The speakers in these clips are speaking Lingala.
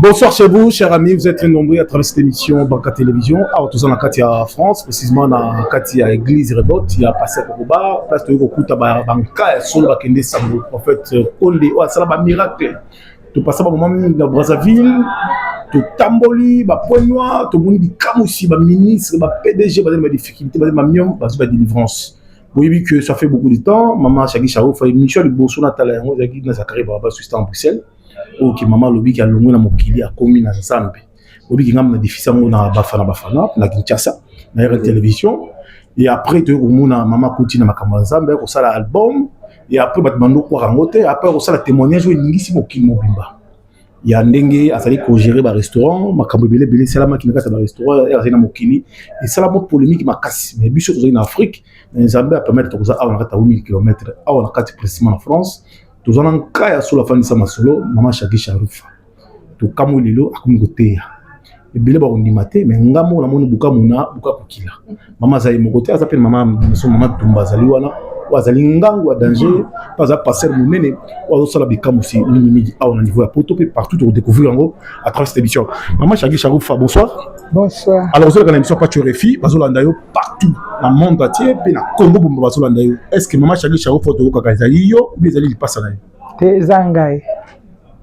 Bonsoir chez vous, chers amis. Vous êtes très nombreux à travers cette émission Banca Télévision. Alors, tous en Katia France, précisément dans Katia Église Rebot, il y a passé à Koba, place de Kokuta Banca, sur le Bakende Sambo, prophète Ondé, ou à Salaba Miracle. Tout passé par moment dans Brazzaville, tout Tamboli, Point Noir, tout le monde dit Kamousi, ministre, PDG, des difficultés, des mions, des délivrances. Vous voyez que ça fait beaucoup de temps. Maman Chagui Charo, Michel Bosso Natala, on a dit que Zakari Baba, sur en Bruxelles. Ok, maman lobi qui a longu na mokili a komi na Nzambe. Lobi qui ngam na difficile na bafana na Kinshasa na la télévision et après tu omona maman kuti na makambo Nzambe ko sala album et après batmando ko rangote après ko sala témoignage o ngisi mokili mobimba. Ya ndenge azali ko gérer ba restaurant makambo belé salama ki nakata ba restaurant et na mokili et sala mo polémique makasi mais biso to en Afrique Nzambe a permettre ko za a na kata 8000 km a na kata précisément en France. Tous en cas sur la fin de sa masolo, maman Chagui Charoufa. Tout comme lilo a comme côté. Et bien là on dit maté, mais ngamo la moni buka muna buka kukila. Maman Zaï mon côté, elle s'appelle maman Tumba Zaliwana. Wazali ngangu wa danger, pas à passer mon nene. Ou ça la bikam aussi minimi à on niveau à poto partout pour découvrir en gros à travers cette émission. Maman Chagui Charoufa, bonsoir. Bonsoir. Alors vous avez une émission pas tu refi, bazolandayo partout dans le monde entier, puis dans Congo pour bazolandayo. Est-ce que maman Chagui Charoufa to ka kazali yo, ou bien ali passe là? Tezangai.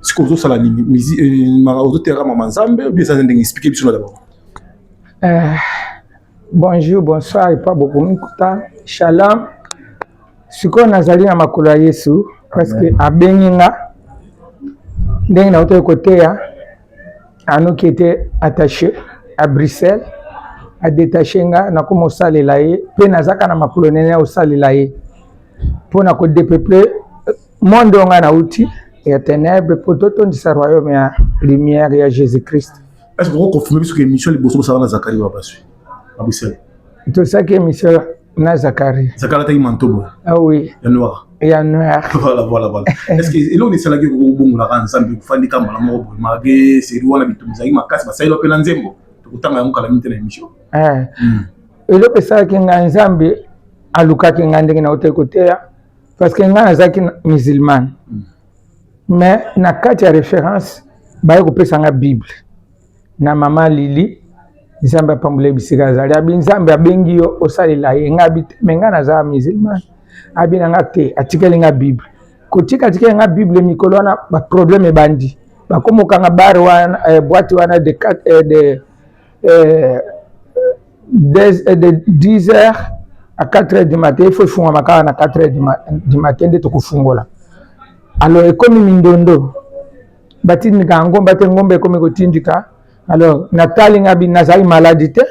Ce que vous avez dit, maman Nzambe, ou bien ça vous expliquer bien d'abord. Bonjour, bonsoir, et pas beaucoup m'écouter. Shalom. Ce qu'on a zali na makolo ya Yesu, parce que abenginga, ndenge na autre côté, à nous qui étaient attachés à Bruxelles, à détacher nga, na comme au salelaye, pe nazaka na makolo nene au salelaye, pour na ko dépeupler monde nga na outil et à ténèbres pour tout ton sa royaume et lumière et à Jésus-Christ. Est-ce que vous confirmez ce que Michel Liboso ça na Zakari va passer à Bruxelles? Tout ça que Michel na Zakari. Zakari ta manteau. Ah oui. Il noir. Il y a noir. Voilà. Est-ce que et là on est salagi ko bongo na Nzambe ku fandi kamba na mo mage seri wana bitumza yi makasi basai lo pela nzembo. Tukutanga yango kala mite na émission. Et le pesa ki nga Nzambe aluka ki nga ndenge na autre côté parce que nga nazaki musulman. Mais na kati ya référence baye ko pesa nga Bible. Na mama Lili Nzambe apambule bisika zali abi Nzambe abengi yo osalela ye nga bite menga naza musulman. Abi na nga te atikeli nga Bible. Kotika tikeli nga Bible mikolo na ba problème bandi. Ba komoka nga bar wana boîte wana de 10h à 4h du matin, il faut fondre à 4h du matin de tokufungola. Alors comme mindondo bati ngango bati ngombe comme kotindika. Alors natali ngabi nazali maladité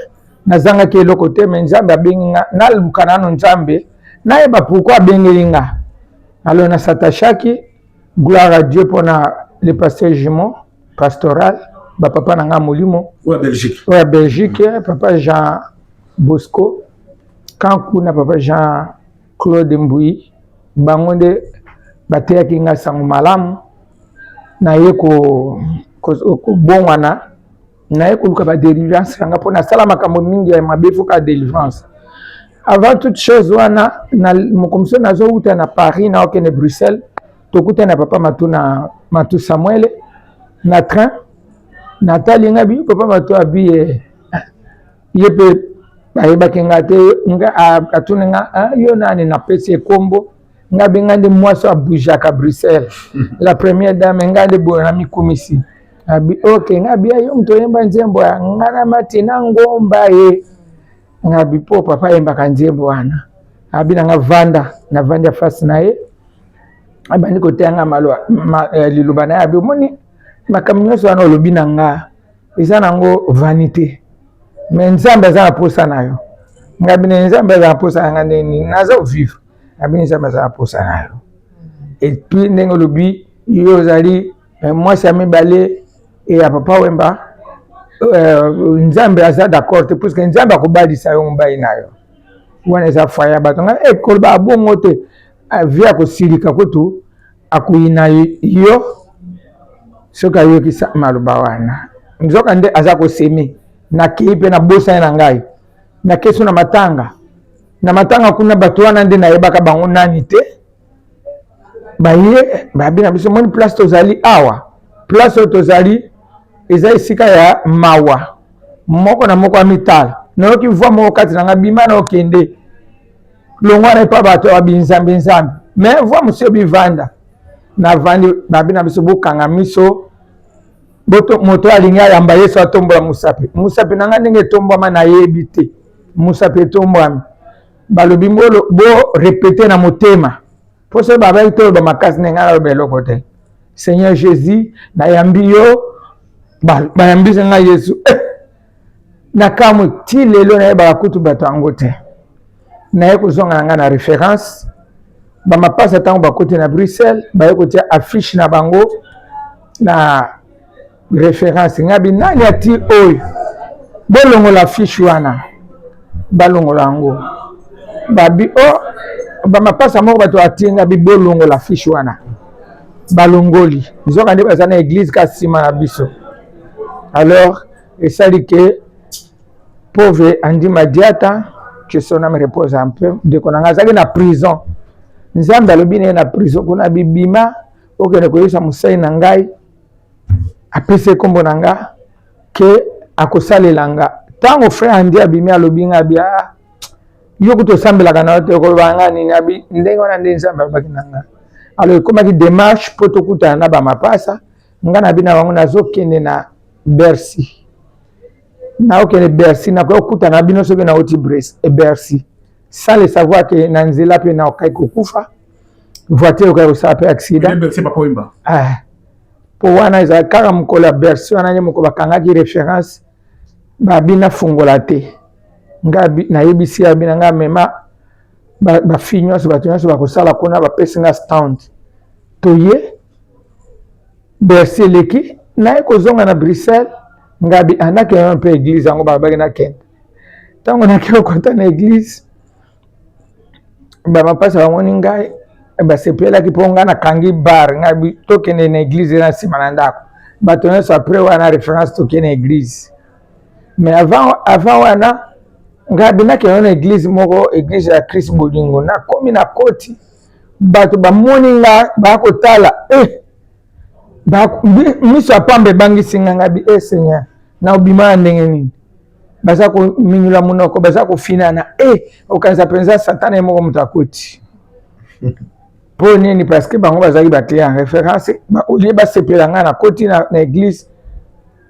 nazanga ke lokote mais Nzambe abenga naluka nano Nzambe na eba pourquoi bengelinga. Alors na satachaki gloire à Dieu pour le pasteur Jimon pastoral ba papa nanga molimo ou Belgique. Ouais Belgique, papa Jean Bosco Kankou na papa Jean Claude Mbui bangonde bateyaki nga sango malamu na ye ko bongwana na ye koluka ba délivrance nga pona sala makambo mingi ya mabefu ka délivrance. Avant toute chose wana na mokomso nazo uta na Paris na okene Bruxelles tokuta na papa Matu Samuel na train natali nga bi papa Matu abi yepe bayeba kenga te nga atuna nga yo nani na pese kombo nga bengande mwaso abuja ka Bruxelles. La première dame ngande bona mikumisi abi okay ngabi ayo mto yemba nzembo ngana matina ngomba ye ngabi po papa yemba kanzembo wana abi nga vanda na vanda fasi naye abandi ko tenga malwa liluba na abi moni makamnyoso wana olobi na nga eza nango vanité mais Nzambe za posa nayo ngabi Nzambe za posa ngande ni nazo vivre abi Nzambe za posa nayo et puis ndenge lobi yo zali moi ça me balé et à papa wemba Nzambe aza d'accord parce que Nzambe akobalisa yo mbai nayo wana za faya batonga kolba bongo te via ko silika kotu akuina yo soka yo kisa maluba wana nzoka nde aza ko semi na kipe na bosa na ngai na keso na matanga kuna bato wana nde na yebaka bango nani te baye babina biso moni place tozali awa place tozali eza esika ya mawa moko na moko amitala nayoki voix moko kati nanga bima na okende longwa na epa bato ya binzambe nzambe mais voix mosusu bivanda na vandi babi na biso bokanga miso moto alingi ayamba yesu atombola musapi musapi nanga ndenge etombwama nayebi te musapi etombwami balobi bo répéter na motema po so babai toloba makasi ndenge naloba eloko te Seigneur Jésus nayambi yo bayambisi nga Yesu na kamwe ti lelo nayebaka kutu bato yango te naye kozonga na nga na référence bamapasa ntango bakoti na Bruxelles baye kotia affiche na bango na référence nga binani ati oyo bolongola affiche wana balongola yango babi o bamapasa moko bato atie nga bibolongola affiche wana balongoli zoka nde baza na église ka nsima na biso alors esali ke pauvre Andima Diata que son âme repose un peu ndeko na nga azalaki na prison nzambe alobi naye na prison kuna bibima okende koyebisa mosali na ngai apesi nkombo na nga ke akosalela nga ntango frère andi abimi alobi nga bia yo kutu osambelaka na yo te okoloba nga nini abi ndenge wana nde nzambe alobaki na nga alors ekomaki démarche mpo tokutana na bamapasa nga na bino bango nazokende na Bercy naokende Bercy nakoki kokutana na bino soki nauti Bercy sans le savoir ke na nzela mpe naokai kokufa voiture okai kosala mpe accident po wana ezalaki kaka mokolo ya Bercy wana nye mokolo bakangaki référence babina fungola te nga nayebisi ya bina nga mema bafille nyonso bato nyonso bakosala kuna bapesi nga stand toye Bercy eleki naye kozonga na Bruxelles ngabi andaki na mpe église yango babaki nakende ntango nake okota na église bamapasa bamoni ngai basepelaki mpo ngai nakangi bar ngabi tokende na église na nsima na ndako bato nyonso apres wana référence tokende na église mais avant wana ngai abinaki na église moko église ya Christ bolingo nakomi na koti bato bamoni nga bakotala miso ya pamba ebangisi nga ngabi Seigneur na obima ndenge nini baza kominyula monoko baza kofinana okanisa mpenza satana ye moko moto akoti mpo nini parce que bango bazalaki batie en référence olie basepela nga na koti na église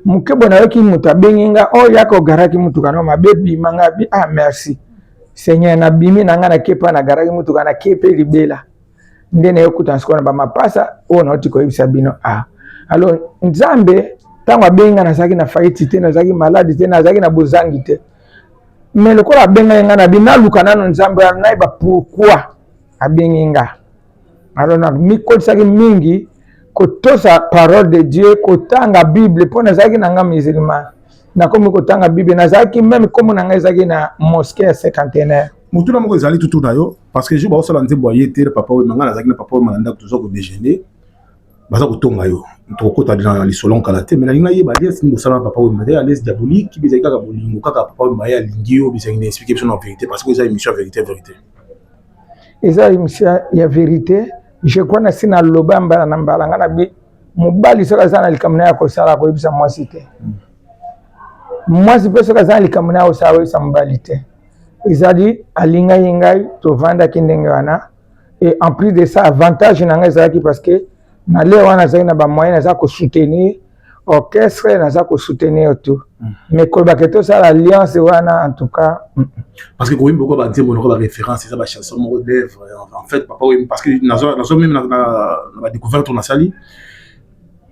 mokebo nayoki moto abengi nga oyo yaka ogaraki motuka no mabe bima nga bi merci Seigneur nabimi na nga nakepa nagaraki motuka nakepe libela nde nayokuta sikoyo na bamapasa oyo nauti koyebisa bino alors nzambe ntango abengi nga nazalaki na faillite te nazalaki maladi te nazalaki na bozangi te mais lokola abengai nga na binaluka nano nzambe nayeba pourquoi abengi nga alors namikotisaki mingi kotosa parole de Dieu kotanga Bible mpo nazalaki na nga musulman nakomi kotanga Bible nazalaki même komo na nga ezalaki na mosquée ya cinquantenaire motuna moko ezali tutu na yo parce que jour baosala nzembo aye te papa oyo nga nazalaki na papa oyo malanda toza kodéjeuner baza kotonga yo tokota na lisolo nkala te mais nalingi nayeba alias nini bosala na papa oyo made alias diabolique bizali kaka bolingo kaka papa oyo maye alingi yo bizali na expliquer biso na vérité parce que eza émission ya vérité eza émission ya vérité je crois na sina loba mbala na mbala nga na bi mobali soki aza na likambo na ye akosala koyebisa mwasi te mwasi mpe soki aza na likambo na ye akosala koyebisa mobali te ezali alingai ngai tovandaki ndenge wana et en plus de ça avantage na ngai ezalaki parce que na leo wana nazalaki na bamoyen naza kosoutenir orchestre naza kosoutenir tout mais kolobaka tosala alliance wana en tout cas parce que koyimba ko banzembo noko ba référence eza ba chanson moko d'œuvre en fait papa parce que nazo même na ba découverte on a sali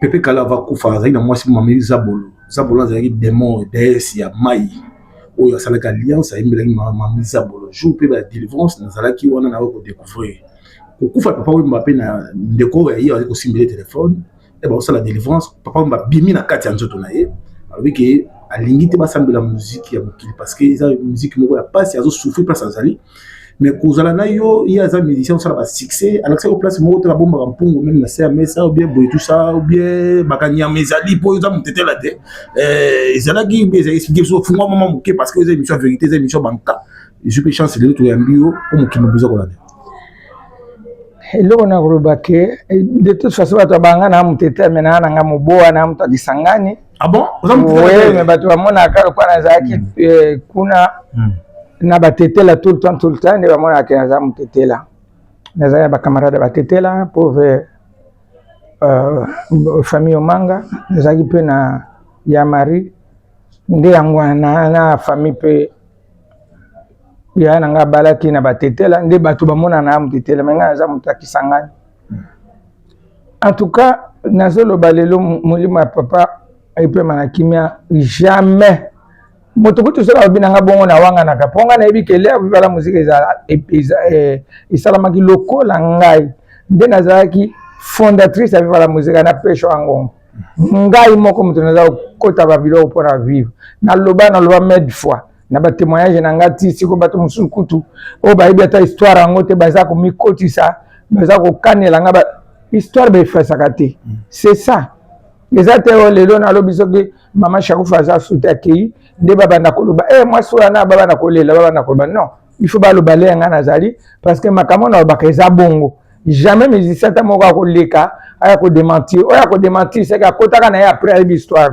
Pepe Kala va kufa azali na mwasi mameli Zabolo azali démon déesse ya mai oyo asalaka alliance ayembelaki mameli Zabolo jour pe ba délivrance nazalaki wana na ko découvrir kokufa papa oyo mbape na ndeko ya ye ko simbele téléphone et ba osala délivrance papa mba bimi na kati ya nzoto na ye alors que alingi te basambela musique ya mokili parce que eza musique moko ya passe azo souffrir place azali mais kozala na yo ya za musicien osala ba succès alaxa au place moko te la bomba mpungu même na sa mesa ou bien boy tout ça ou bien bakanya mezali po za mutete la te ezalaki bien expliquer so fungwa mama moké parce que eza émission vérité eza émission banka je peux chance le to ya mbio pour mokili besoin ko la eloko na koloba ke de toute façon bato banga na mutete mena na nga moboa na mutu akisangani. Ah bon? Oui, mais bato bamonaka kwa nazalaki kuna na batetela tout le temps nde bamonaka naza mutetela. Nazali bakamarade batetela pauvre famille Omanga, nazalaki mpe na ya Marie nde yango na famille pe ya nanga balaki na batetela nde bato bamona na mutetela menga naza mutu akisangani. En tout cas nazoloba lelo molimo ya papa epe manakimia jamais moto kutu sola binanga bongo na wanga na kaponga na yebi kele abala muzika isalamaki lokola ngai nde nazalaki fondatrice avec la musique na pesho ango ngai moko mutu naza kota ba biloko pour vivre na loba med fois na ba témoignage na ngati siko bato mususu kutu o ba yebi ata histoire ango te baza ko mikotisa baza ko kanela nga ba histoire be fasaka te. C'est ça exactement lelo na lobi soki mama Shakufa za sutaki nde baba na koloba moi sola na baba na kolela baba na koloba non il faut ba loba le nga nazali parce que makamo na ba keza bongo jamais musicien ta moko akoleka aya ko démentir c'est que akotaka na après l'histoire.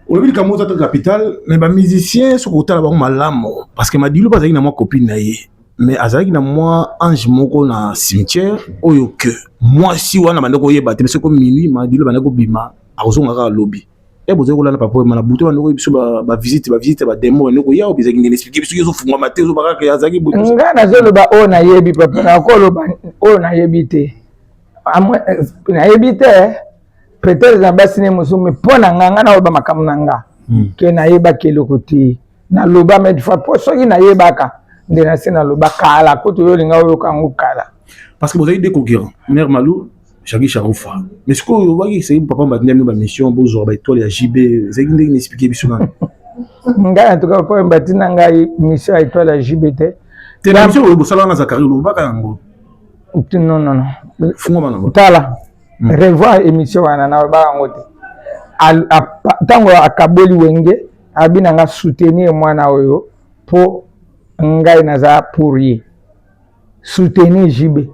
Aujourd'hui comme autre capital mais ba musicien so kotala ba malamu parce que Madilu bazaki na moi copine na ye mais azaki na moi ange moko na cimetière oyo que moi si wana bandeko yeba te parce que minuit Madilu bandeko bima azonga ka lobby et vous avez là papa na buto bandeko biso ba visite ba démo ndeko ya obizaki ngene expliquer biso yozo funga matezo baka ya azaki buto nga na zolo ba o na yebi papa na koloba o na yebi te na yebi te peut-être na basine musumi pona nganga na oba makamu nanga ke na yeba keloko te na loba mais fois po soki na yebaka nde na sena loba kala kutu yo linga oyo kangu kala parce que vous avez des concurrents mère Malou Shagi Sharufa mais ce que vous voyez c'est papa m'a donné ma mission bozo ba étoile ya JB c'est ngene expliquer biso na nga en tout cas papa mbatina ngai mission ya étoile ya JB te la mission bo sala na Zakari lo baka yango non fungo bana tala revoir émission wana na ba yango te tango akaboli wenge abina nga soutenir mwana oyo po ngai naza pour ye soutenir JB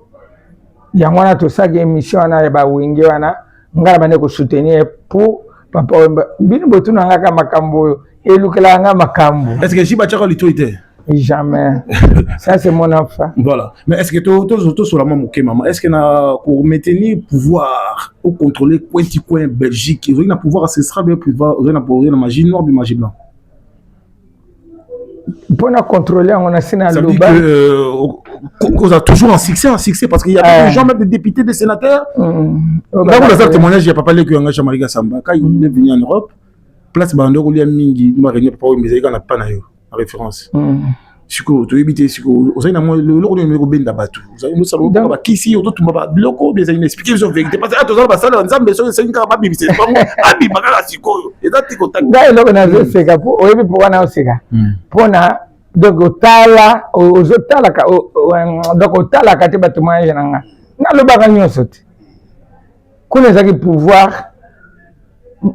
yango wana tosaki émission wana ya ba wenge wana ngai bande ko soutenir pour papa bino botuna nga ka makambo oyo elukela nga makambo. Est-ce que JB a tchako litoité? Jamais. Ça c'est mon enfant. Voilà. Mais est-ce que tout sur la maman maman est-ce que na pour maintenir pouvoir ou contrôler coin Belgique ils ont un pouvoir ancestral bien pouvoir ils ont un pouvoir na magie noire bien magie blanc pour na contrôler on a sina loba ça dit que cause a toujours un succès parce qu'il y a des gens même des députés des sénateurs donc vous avez témoignage il y a pas parlé que Anga Mariga Samba quand il est venu en Europe place bando ko lia mingi ma réunion pour mais il y a pas na yo référence siko to éviter siko osana moi le loko de ko benda batu nous salon ba kisi auto tumba bloko bien ça expliquer sur vérité parce que to za ba sala nzambe so c'est nka ba bibise bango abi makala siko ezati contact ngai loko na seka po oyebi po wana oseka pona donc otala ozotala ka donc otala ka te batu manje nanga na lobaka nyonso te kuna ezaki pouvoir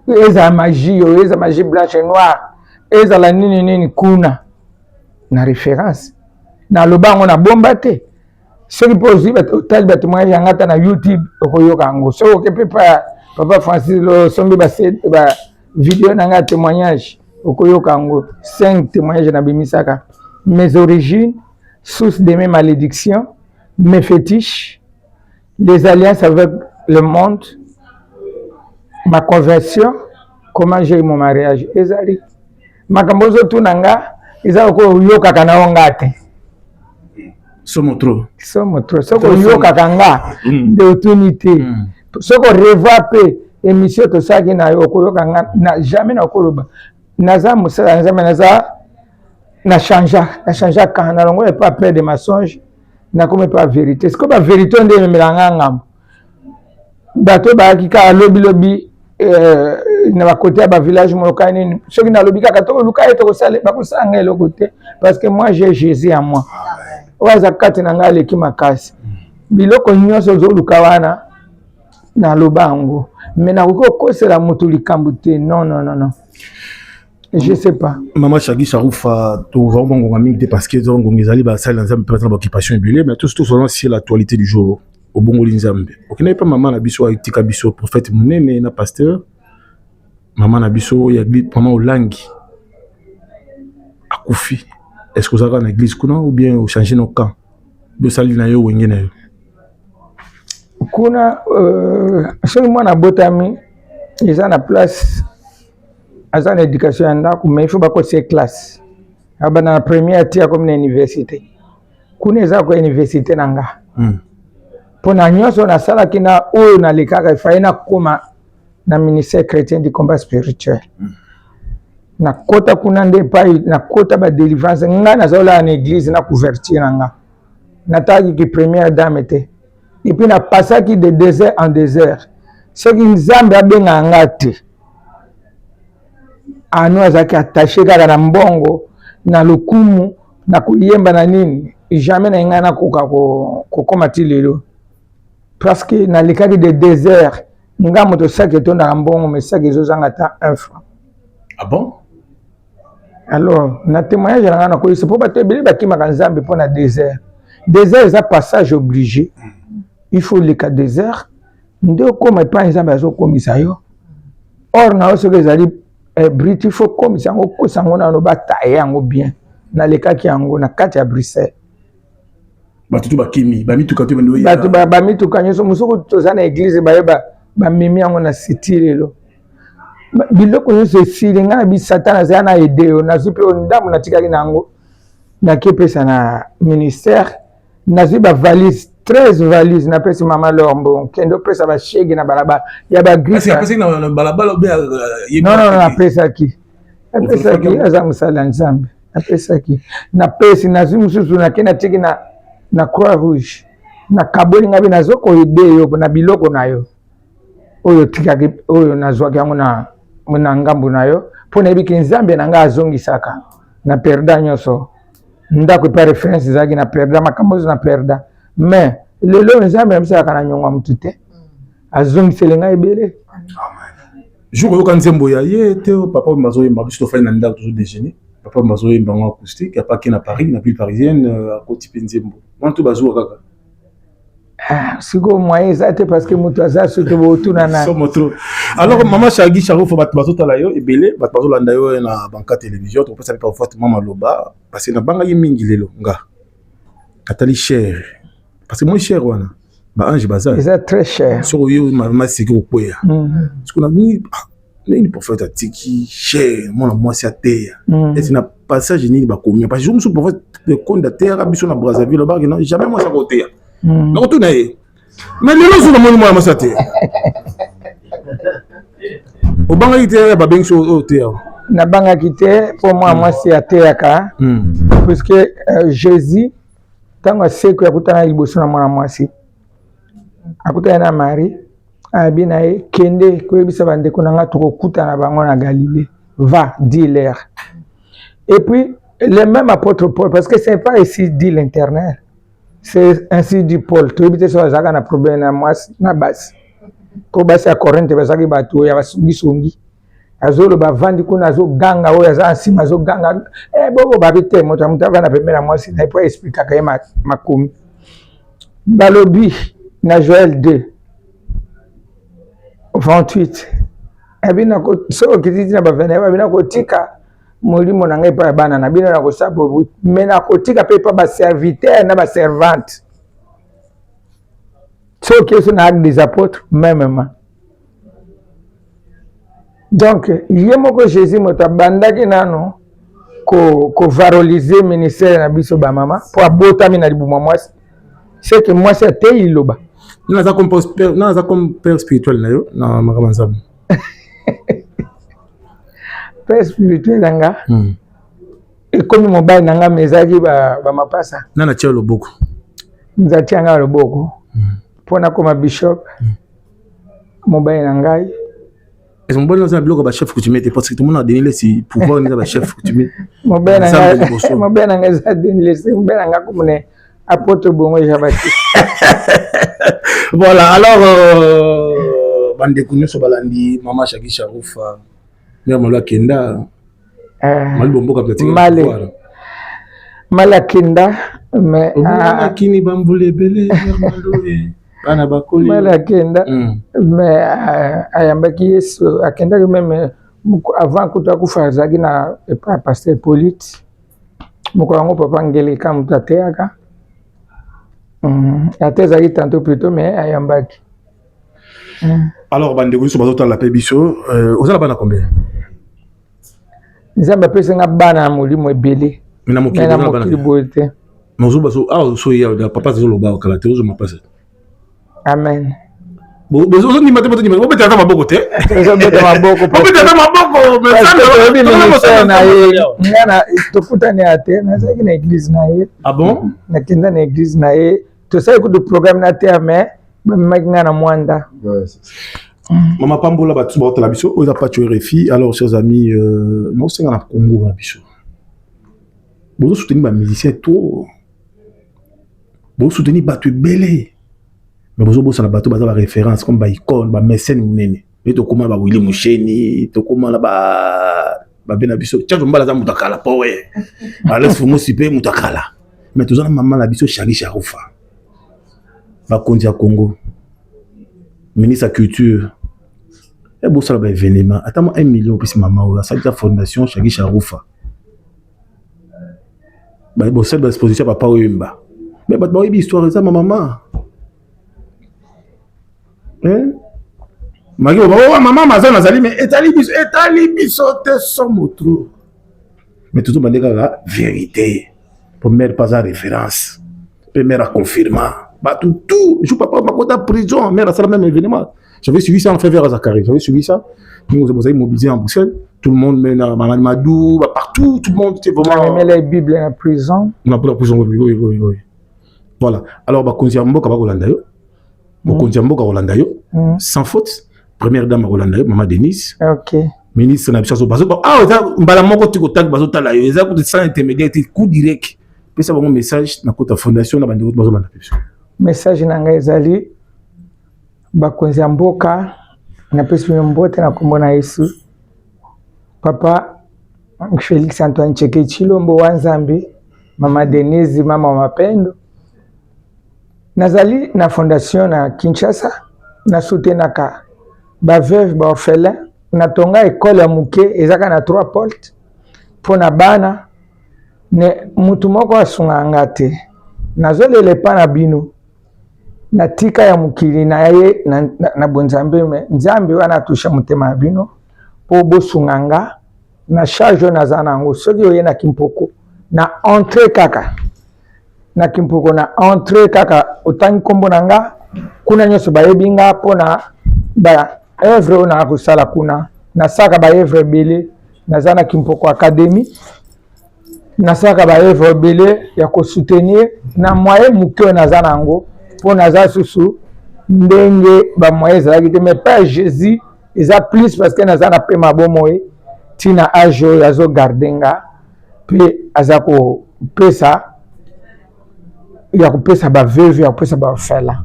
eza magie blanche et noire ezala nini kuna na référence na lobango na bomba te soki po ozwi otali bato moya yangata na YouTube okoyoka yango soki okepe pa papa Francis lo sombi ba vidéo na nga témoignage okoyoka yango 5 témoignages na bimisaka mes origines source de mes malédictions mes fétiches les alliances avec le monde ma conversion comment j'ai eu mon mariage ezali makambo zotu nanga eza ko yoka kana ngate somo trop soko yoka kanga de opportunité soko revoir pe émission to saki na yo ko yoka na jamais na koloba naza musala nzambe naza na changer kana longo et pas peur de mensonge na comme pas vérité c'est comme la vérité ndé melanga ngam bato ba kika lobi na ba côté ba village molokani soki na lobi kaka to luka eto ko sale ba ko sanga le côté parce que moi j'ai Jésus en moi waza kati na ngale ki makasi biloko nyonso zo luka wana na lobango mais na ko kosela mutu likambu te non Je sais pas. Maman Shagi Charouf to vraiment ngomami parce que donc ngizali ba sala nzambe peut être occupation ebele mais tout selon si l'actualité du jour au bongo nzambe. OK n'est pas maman na biso itika biso prophète munene na pasteur. Maman na biso ya maman olangi akufi. Est-ce que vous avez une église kuna ou bien vous changez nos camps? De sali na yo wengene na yo. Kuna seulement na botami ils ont la place à l'éducation mais il faut pas que c'est classe. Aba na première tia comme na université. Kuna za ko université nanga. Pona nyonso na sala kina oyo na lekaka faina koma na ministère chrétien du combat spirituel. Na kota kuna nde pai na kota ba délivrance nga na zola na église na couverture nanga. Na tagi ki première dame était. Et puis na passaki de désert en désert. Ce qui nzambe abenga ngati. Anu azaki attaché kaka na mbongo na lokumu na kuyemba na nini jamais na ngana kokoma ti lelo parce que na lekaki de désert nga moto saki to na mbongo mais saki ezozanga ta 1 franc. Ah bon? Alors na témoignage na ngana ko c'est pour bato ebele bakimaka nzambe mpo na désert. Désert eza passage obligé. Il faut le cas désert nde okoma epa nzambe azokomisa yo. Or na oso ezali Briti il faut comme ça on sango na no bataille yango bien na lekaki yango na kati ya Bruxelles batutu bakimi bamituka to bendo ya batu bamituka nyoso musoko tozana église bayeba bamemi yango na sitilelo biloko nyoso silinga na bi satana za na ideo na zipe ndamu na tikaki nango na kepesa na ministère na ziba valise 13 valises na pesi mama Lombo kendo pesa ba shege na balaba ya ba gris parce que pesa na balaba be non na pesa ki aza musala nzambe na pesa ki na pesi na zimususu na kena tiki na croix rouge na kaboli ngabe na zoko ideyo na biloko nayo oyo tikaki oyo nazwaki yango na ngambu nayo pona ebiki nzambe na nga azongisaka na perda nyoso ndako pa reference zaki na perda makambo na perda mais lelo nzambe amsaka na nyonga mutute azongisele nga ebele. Jour oyo kanzembo ya ye te papa mazo yemba biso fali na ndako toujours déjeuner papa mazo yemba en acoustique ya pas na Paris na ville parisienne à côté Penzembo mantu bazo kaka siko moyen zate parce que mutu aza soto botuna na so motro. Alors maman Shagi Charouf bat bazo tala yo ebele bat bazo landa yo na banka télévision to pesa pas forte mama loba parce que na banga yi mingi lelo nga atali cher parce que moins cher wana ba ange bazar c'est très cher so yo mama siki okoya parce que na ni prophète atiki cher mona mwasi ateya et na passage ni ba komia parce que je me suis prophète de konda terre biso na Brazzaville ba non jamais moi ça koteya na ko tuna ye mais lelo zo na moni moi mwasi ateya o banga ite ba bengso o teya na banga kite pour moi mwasi ateyaka parce que Jésus tango seko ya kutana liboso na mwana mwasi akutana na Marie abina ye kende koyebisa bandeko na nga tokokutana bango na Galilée va dis-leur et puis le même apôtre Paul parce que c'est pas ici dit l'internet c'est ainsi dit Paul toyebite so azaka na problème na mwasi na basi ko basi ya Corinthe bazaki bato ya basongi azolo bavandi kuna azoganga oyo aza nsima azoganga bobo babite moto amutava na pembeni na mwasi na ipo expliquer ka ye makomi balobi na Joël 2 28 ebina ko so kititi na bavene ebina ko tika molimo na ngai pa bana na bino na ko sapo mena ko tika pe pa ba serviteur na ba servante so que na acte des apôtres même. Donc, yemoko Jésus motabandaki nano ko valoriser ministère na biso ba mama pour abotami na libuma mwasi. C'est que moi c'est te iloba. Na za comme père spirituel na yo na makamanzabu. Père spirituel nga. Et comme mobile nanga mezaki ba mapasa. Na tia loboko. Nzati anga loboko. Pona comme bishop. Mobile nangai. Ils ont besoin d'un bloc à chef coutumier parce que tout le monde a donné le pouvoir de chef coutumier. Mon ben anga za donné le mon ben anga comme ne apôtre bongo jabati. Voilà, alors bande kunyo so balandi maman Shagi Charouf mère Mola Kenda Malakenda mais kini bambule bele malakenda mais ayambaki Yesu akendaki même avant kuta kufa azalaki na pasteur Hippolyte moko yango papa Ngeleka moto ateyaka ate ezalaki tantôt plutôt mais ayambaki. Alors bandeko biso bazotala pe biso ozala bana combien? Nzambe apesinga bana ya molimo ebele na mokili boye te. Papa zoloba okala te ozo mapasa. Amen. Bozo ni mate ni mate ta maboko te. Bozo beta maboko. Beta maboko mais na ye. Ngana tofuta ni ate na zaki na église na ye. Ah bon? Na kenda na église na ye. To sai ku du programme na terre mais makinga na mwanda. Maman Pambola batu ba la biso oza pas tuer RFI. Alors chers amis non c'est na Congo na biso. Bozo soutenir ba musicien to. Bozo soutenir batu belé. Mais bozo bossa na bato baza ba référence comme ba icône ba mécène munene. Mais to koma ba Willy Musheni, to koma la ba bena biso. Tcha mbala za mutakala powe. Alex Fumo sipe mutakala. Mais to zana maman la biso Shali Sharoufa. Ba kondia Congo. Ministre de la Culture. Et bossa la ba événement. Attends 1 million plus maman ça sa fondation Shali Sharoufa. Bah bossa ba exposition papa Oyemba. Mais ba ba histoire ça maman. Magi maman maza nazali mais etali biso te somme trop. Mais tout le monde la vérité. Pour mettre pas à référence. Pour mettre à confirmer. Bah tout je papa ma côté prison mais ça le même événement. J'avais suivi ça en février à Zakari. J'avais suivi ça. Nous vous avez mobilisé en Bruxelles. Tout le monde mais maman Madou partout tout le monde c'était vraiment mais la Bible en prison. On a pour la prison oui. Voilà. Alors bah konzi mboka ba Rolanda yo. Konzi mboka Rolanda yo. Sans faute. Première dame Rolanda yo maman Denise. OK. Ministre na biso bazo mbala moko tiko tag bazo tala yo eza ko sans intermédiaire coup direct. Puis ça bon message na kota fondation na bandeko bazo banda biso. Message na ngai ezali bakonzi mboka na pesi mbote na kombo na Yesu. Papa Félix Antoine Cheke Chilombo wa Nzambe, mama Denise, mama Mapendo. Nazali na fondation na Kinshasa na soutenaka ba veuve ba orphelin na tonga école ya muke ezaka na 3 portes pona bana ne mutu moko asunga ngate nazolele pa na bino na tika ya mukili na ye na bonzambe me Nzambe wana tusha mutema bino po bosunganga na charge na zana ngo soki oye na Kimpoko na entrée kaka na Kimpoko na entrée kaka otangi kombo nanga kuna nyoso bayebi nga pona ba œuvre na kusala kuna na saka ba œuvre belé na zana Kimpoko Academy na saka ba œuvre belé ya ko soutenir na moyen muke na zana ngo pona za susu ndenge ba moyen za kite mais pas Jésus eza plus parce que na zana pe mabomoe tina ajo yazo gardenga pe azako pesa ya kupesa ba veuve ya kupesa ba fela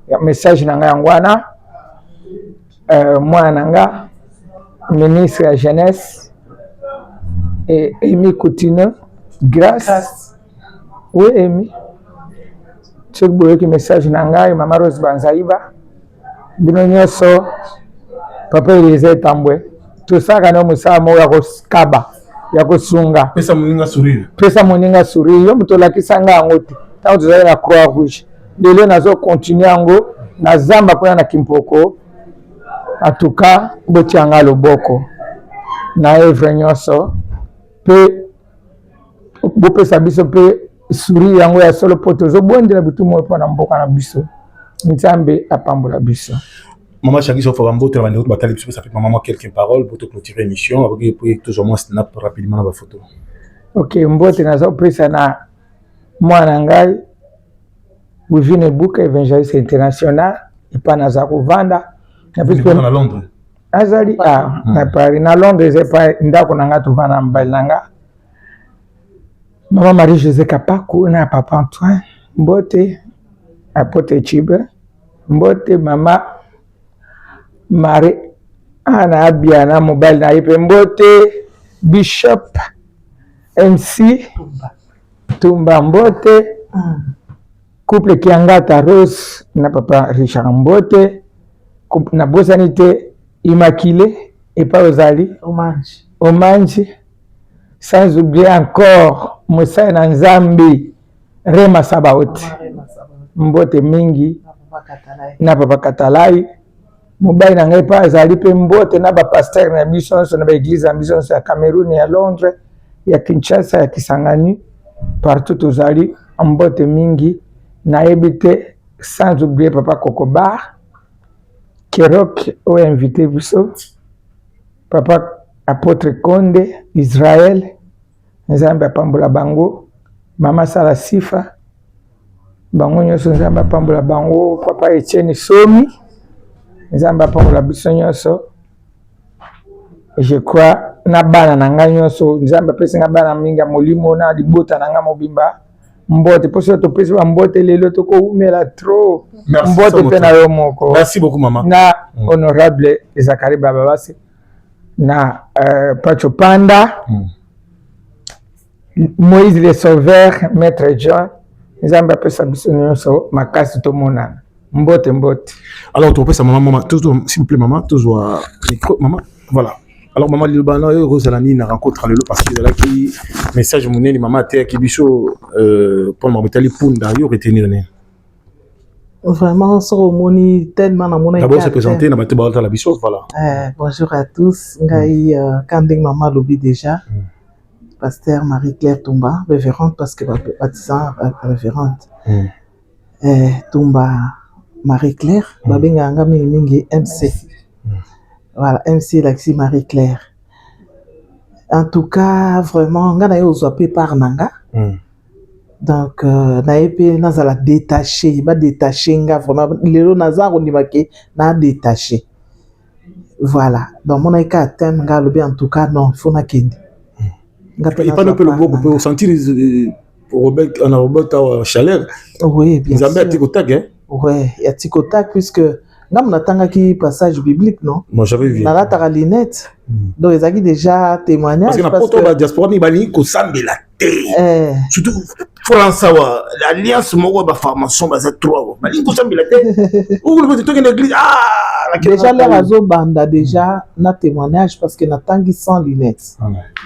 ya message nanga yangwana mwana nanga ministre ya jeunesse et Emi Coutinho grâce oui Emi ce boye message nanga mama Rose Banzaiba bino nyoso papa Elise Tambwe tout ça kana musala mo ya koskaba ya kosunga pesa moninga sourire yo mutola kisanga ngote tant tu la croix rouge lelo nazo continuer ngo na zamba kuna na Kimpoko en tout cas botianga loboko na evre nyoso pe bopesa biso pe sourire yango ya solo poto zo bondela bitu mo pa na mboka na biso Nzambe apambola biso. Maman Shagi Sofa Bambote, ça fait maman quelques paroles pour te clôturer l'émission. Après, toujours moi snap rapidement la photo. Ok, Mbote nazo pesa na mwana ngai Wivine Buka Evangeliste International et pas naza kuvanda na pesa na Londres. Azali na Paris na Londres c'est pas ndako nanga tuvana mbali nanga. Maman Marie José Kapaku na papa Antoine Mbote apote Chibe Mbote mama Marie ana Abiana mobile na ipe Mbote Bishop MC Tumba Mbote, couple Kiangata Rose na papa Richard Mbote, couple na Bosanité Immaculée et pas Ozali Omanji, sans oublier encore Moussa Nzambi Rema Sabaot Mbote mingi na papa Katalai mobile na ngai pa azali pe Mbote na ba pasteur na biso na ba église na biso ya Cameroun ya Londres ya Kinshasa ya Kisangani partout ozali Mbote mingi na ebite, sans oublier papa Kokobar Kerok o invité biso papa Apôtre Konde Israël Nzambe apambola bango mama Sala Sifa bango nyonso Nzambe apambola bango papa Etienne Somi Nzambe apambola biso nyonso. Je crois na bana na ngai nyonso Nzambe apesi nga bana mingi molimo na libota na nga mobimba Mbote poso to pesi ba Mbote lelo to ko umela trop Mbote pe na yo moko. Merci beaucoup maman. Na honorable Zakari Bababasi na Pacho Panda Moïse le Sauveur Maître John Nzambe apesa biso nyonso makasi to monana Mbote. Alors tu repères maman toujours s'il vous plaît maman toujours micro maman voilà. Alors maman Lilbana Rosalani na rencontre lelo parce que là qui message monene maman te ki biso pour mabetali punda yo retenir né. Vraiment so moni tellement na mona. D'abord se présenter na baté ba la biso voilà. Bonjour à tous ngai kanding maman lobi déjà. Pasteur Marie-Claire Tumba, révérende parce que baptisant révérende. Tumba Marie-Claire, babenga nga mingi MC. Voilà, MC Laxi Marie-Claire. En tout cas, vraiment, nga na yo zoapé par nanga. Donc, na épé nazala détaché, ba détaché nga vraiment lelo nazar ondimake na détaché. Voilà. Donc mon aika thème nga lobi en tout cas non, il faut na kende. Il pas un peu le mot qu'on peut sentir Robert chaleur. Oui, bien sûr. Ils ont Tikotak, hein? Oui, il y a Tikotak puisque nous avons qui passage biblique, non? Moi j'avais vu. Dans la talinette. Donc ils ont déjà témoignage. Parce que la diaspora ni bali ko sambela te. Surtout France sawa l'alliance mo ba formation ba za 3. Bali ko sambela te. Ou le to que l'église déjà les réseaux banda déjà na témoignage parce que na tangi sans lunettes.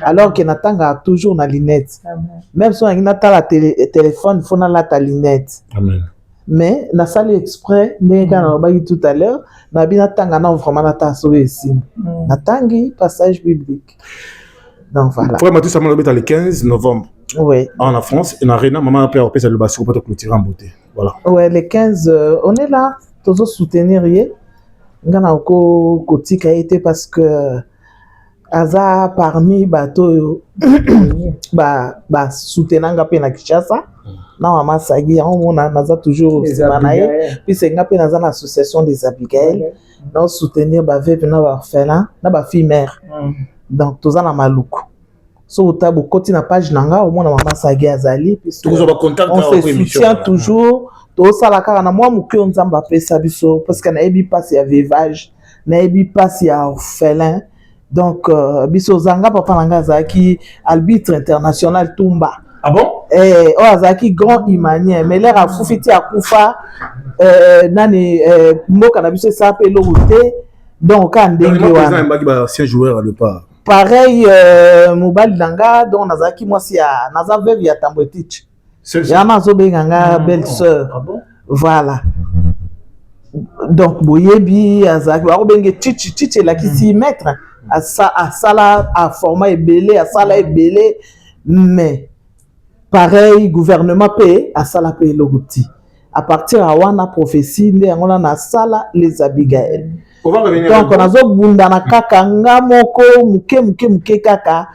Alors que na tanga toujours na lunettes. Même si on a ta téléphone, faut na la ta lunette. Amen. Mais na salle exprès quand on a dit tout à l'heure na bina tanga na vraiment na ta sauver ici. Na tangi passage biblique. Donc voilà. Pour Mathieu Samuel le 15 novembre. Oui. En France et na Rena maman père opé le bassin pour te clôturer en beauté. Voilà. Ouais, le 15 on est là toujours soutenir yé. Ngana ko kotika été parce que aza parmi bateau ba soutenanga pe na Kinshasa na mama Sagi on naza toujours manaye puis c'est nga pe naza na association des Abigail na soutenir ba veuve na ba orphelin na ba fille mère donc toza na maluku so utabu koti na page nanga au mona mama Sagi azali puis on se soutient toujours to sala kaka na mwa muke nzamba pesa biso parce que na ebi passe ya veuvage na ebi passe ya orphelin. Donc, biso zanga papa nanga zaki arbitre international Tumba. Ah bon? Zaki grand imanien, mais l'air a foufiti à Koufa, nani moka na biso sape l'oroute, donc quand ndenge c'est un joueur à le pas. Pareil, mobile nanga, donc nazaki moi si ya naza veuve ya Tambwetich. Ya nazo benganga belle sœur. Ah bon? Voilà. Donc boyebi azaki ba benge chichi la qui s'y mettre. À ça à format ébélé, à ça là ébélé, mais pareil, gouvernement paye, à ça là paye l'outil. À partir à wana prophétie, on a na sala les Abigail. Donc on a zo bunda na kaka ngamoko muke kaka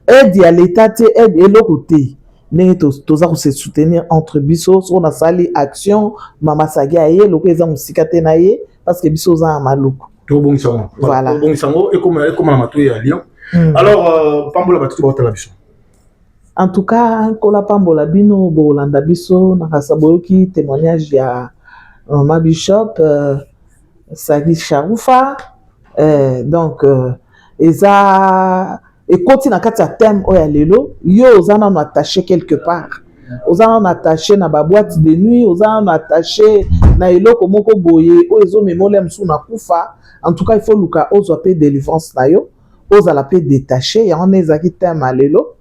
aide à l'état aide et l'autre. Né toza se soutenir entre biso on a sali action mama Sagi aye loko eza musikate na ye parce que biso za maluku. Voilà. Et comme la matouille à Lyon. Alors, Pambola va tout la biso. En tout cas, Kola Pambola Bino, Bolanda Biso, Nakasaboki, témoignage à ma Bishop, Sagi Charoufa. Donc, Eza ekoti na kati ya thème oyo ya lelo yo oza nano attaché quelque part oza nano attaché na baboîte de nuit oza nano attaché na eloko moko boye oyo ezomema ole mosusu na kufa. En tout cas il faut luka ozwa mpe délivrance na yo ozala mpe détaché yango wana ezalaki thème ya lelo.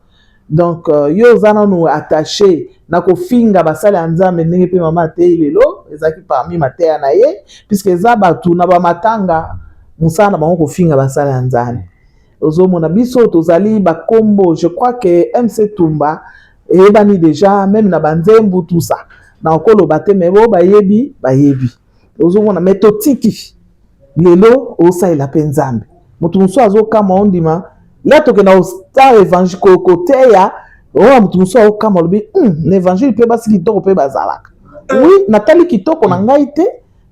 Donc yo oza nano attaché na kofinga basali ya nzambe ndenge mpe mama atei lelo ezalaki parmi mateya na ye puisque eza bato na bamatanga mosala na bango kofinga basali ya nzambe. Ozomona biso tozali bakombo je crois que MC Tumba eyebani déjà même na banzembu tout ça na okoloba te me bo bayebi ozomona mais totiki lelo osalela mpe nzambe moto mosusu azokama ondima la tokenda ostar évangile koteya oyo moto mosusu azokama olobi na évangile mpe basi kitoko mpe bazalaka oui natali kitoko na ngai te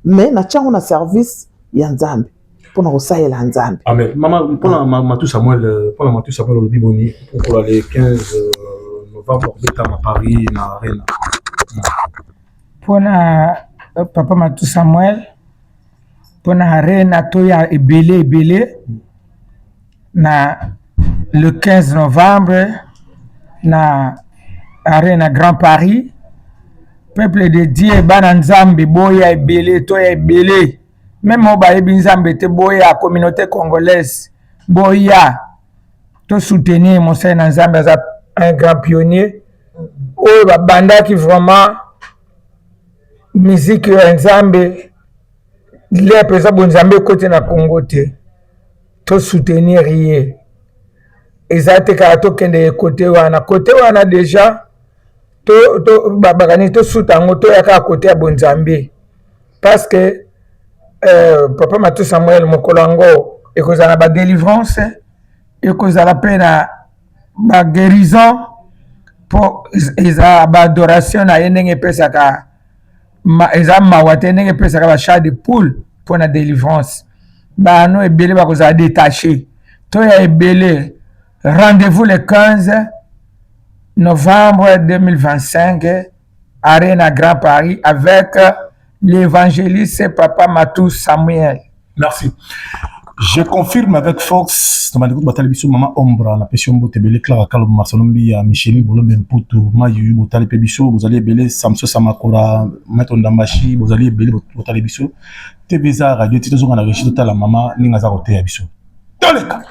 mais natiango na service ya nzambe mpona kosalela nzambe. Amen. Maman, mpona Matou Samuel olobi boni pour le 15 novembre obetama Paris na arena. Mpona papa Matou Samuel mpona arena toya ebele na le 15 novembre na arena Grand Paris. Peuple de Dieu bana nzambe boya ebele toya ebele même au bayebi nzambe te boya communauté congolaise boya to soutenir mon frère nzambe aza un grand pionnier oyo babandaki vraiment musique ya nzambe lepe eza bonzambe kote na Congo te to soutenir ye eza te kaka tokende kote wana déjà to babakani to suta yango toyaka kote ya bonzambe parce que papa Matou Samuel mokolo yango ekozala ba délivrance ekozala mpe na ba guérison po eza ba adoration na ye ndenge epesaka eza mawa te ndenge epesaka ba chat de poule mpo na délivrance bano ebele bakozala détaché toya ebele. Rendez-vous le 15 novembre 2025 Arena Grand Paris avec l'évangéliste Papa Matou Samuel. Merci. Je confirme avec force dans ma écoute batali biso Maman Ombra la passion botebele Clara Kalom Marcelombi à Micheli Bolombe Mputu Mayu botali pebiso vous allez belé Samso Samakora Maître Ndambashi vous allez belé botali biso Tebeza radio titozo na régie totala mama ninga za kote ya biso. Toleka.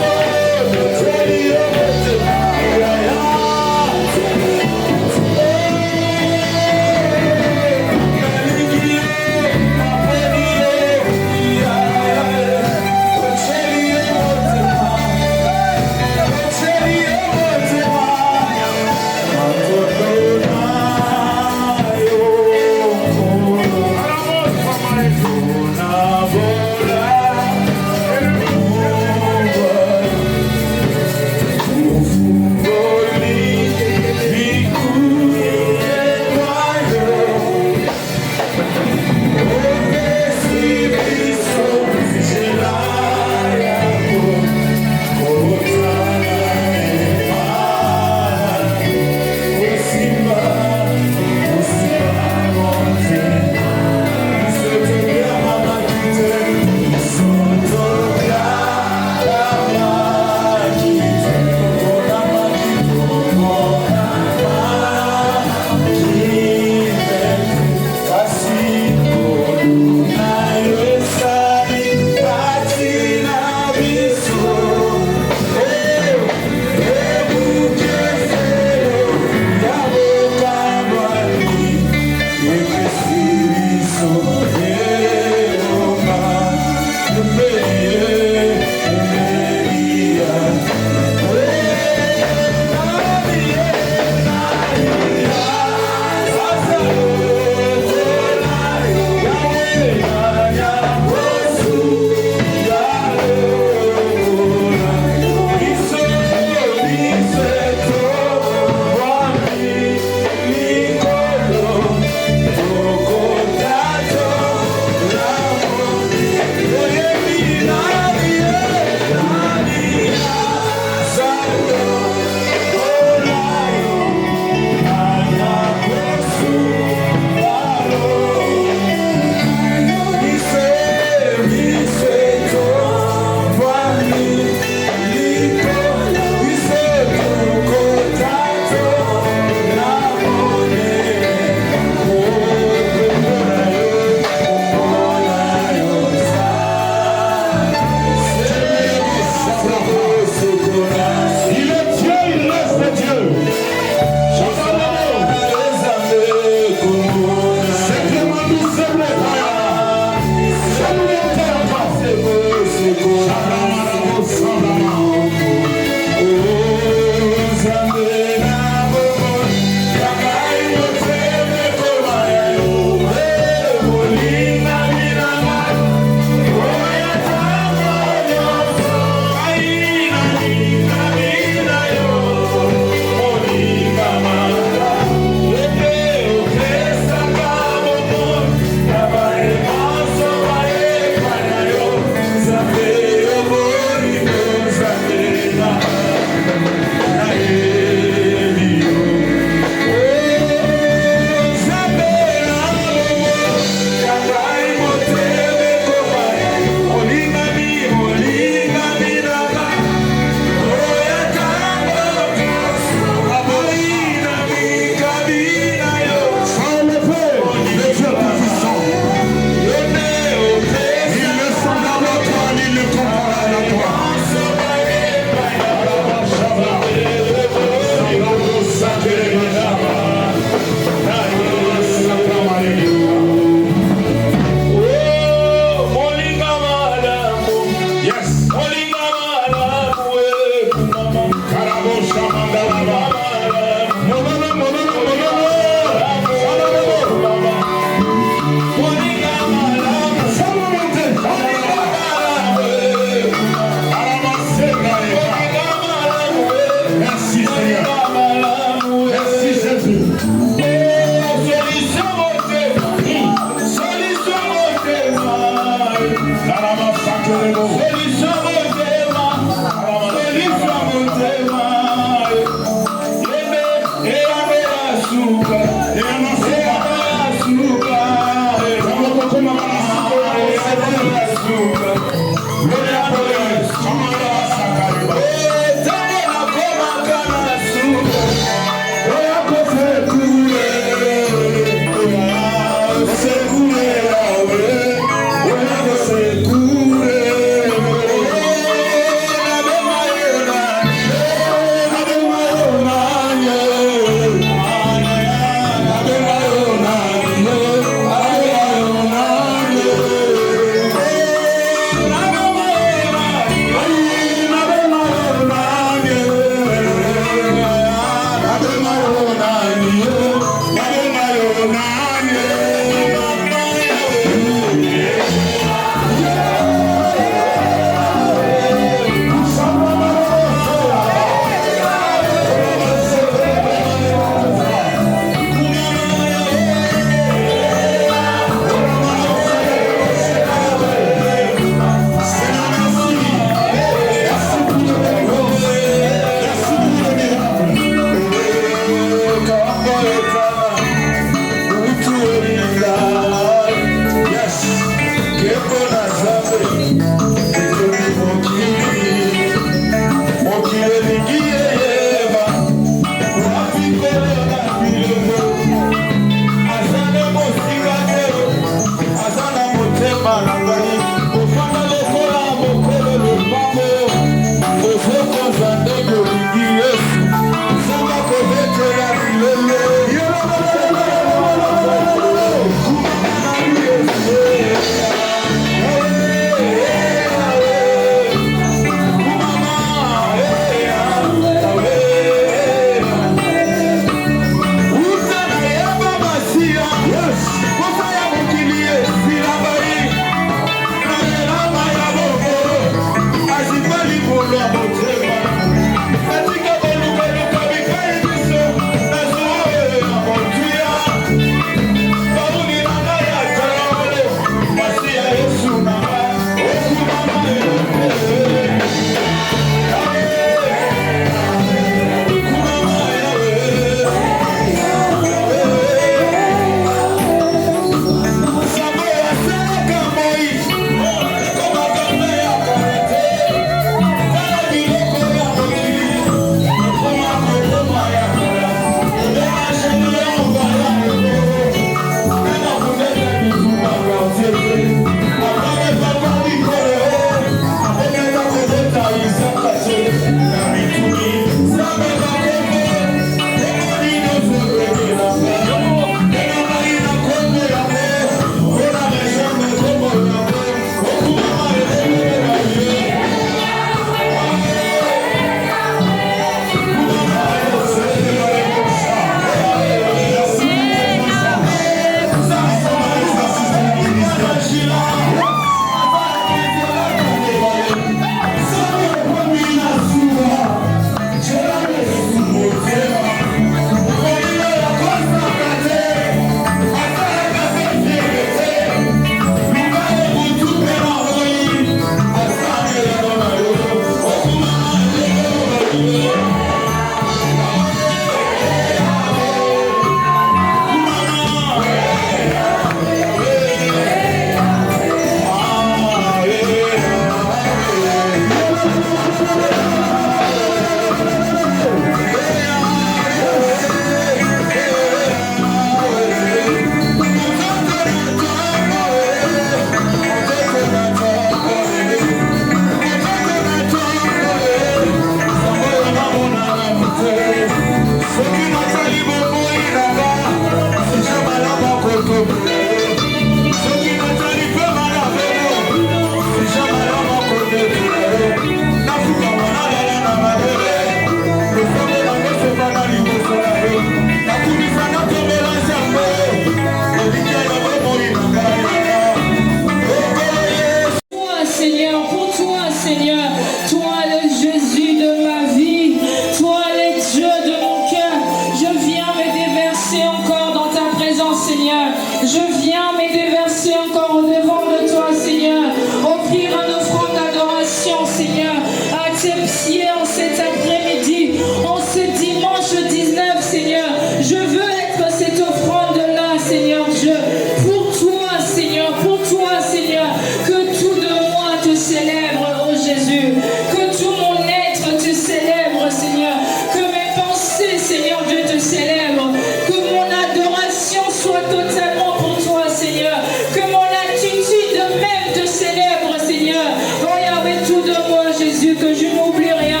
Jésus, que je n'oublie rien.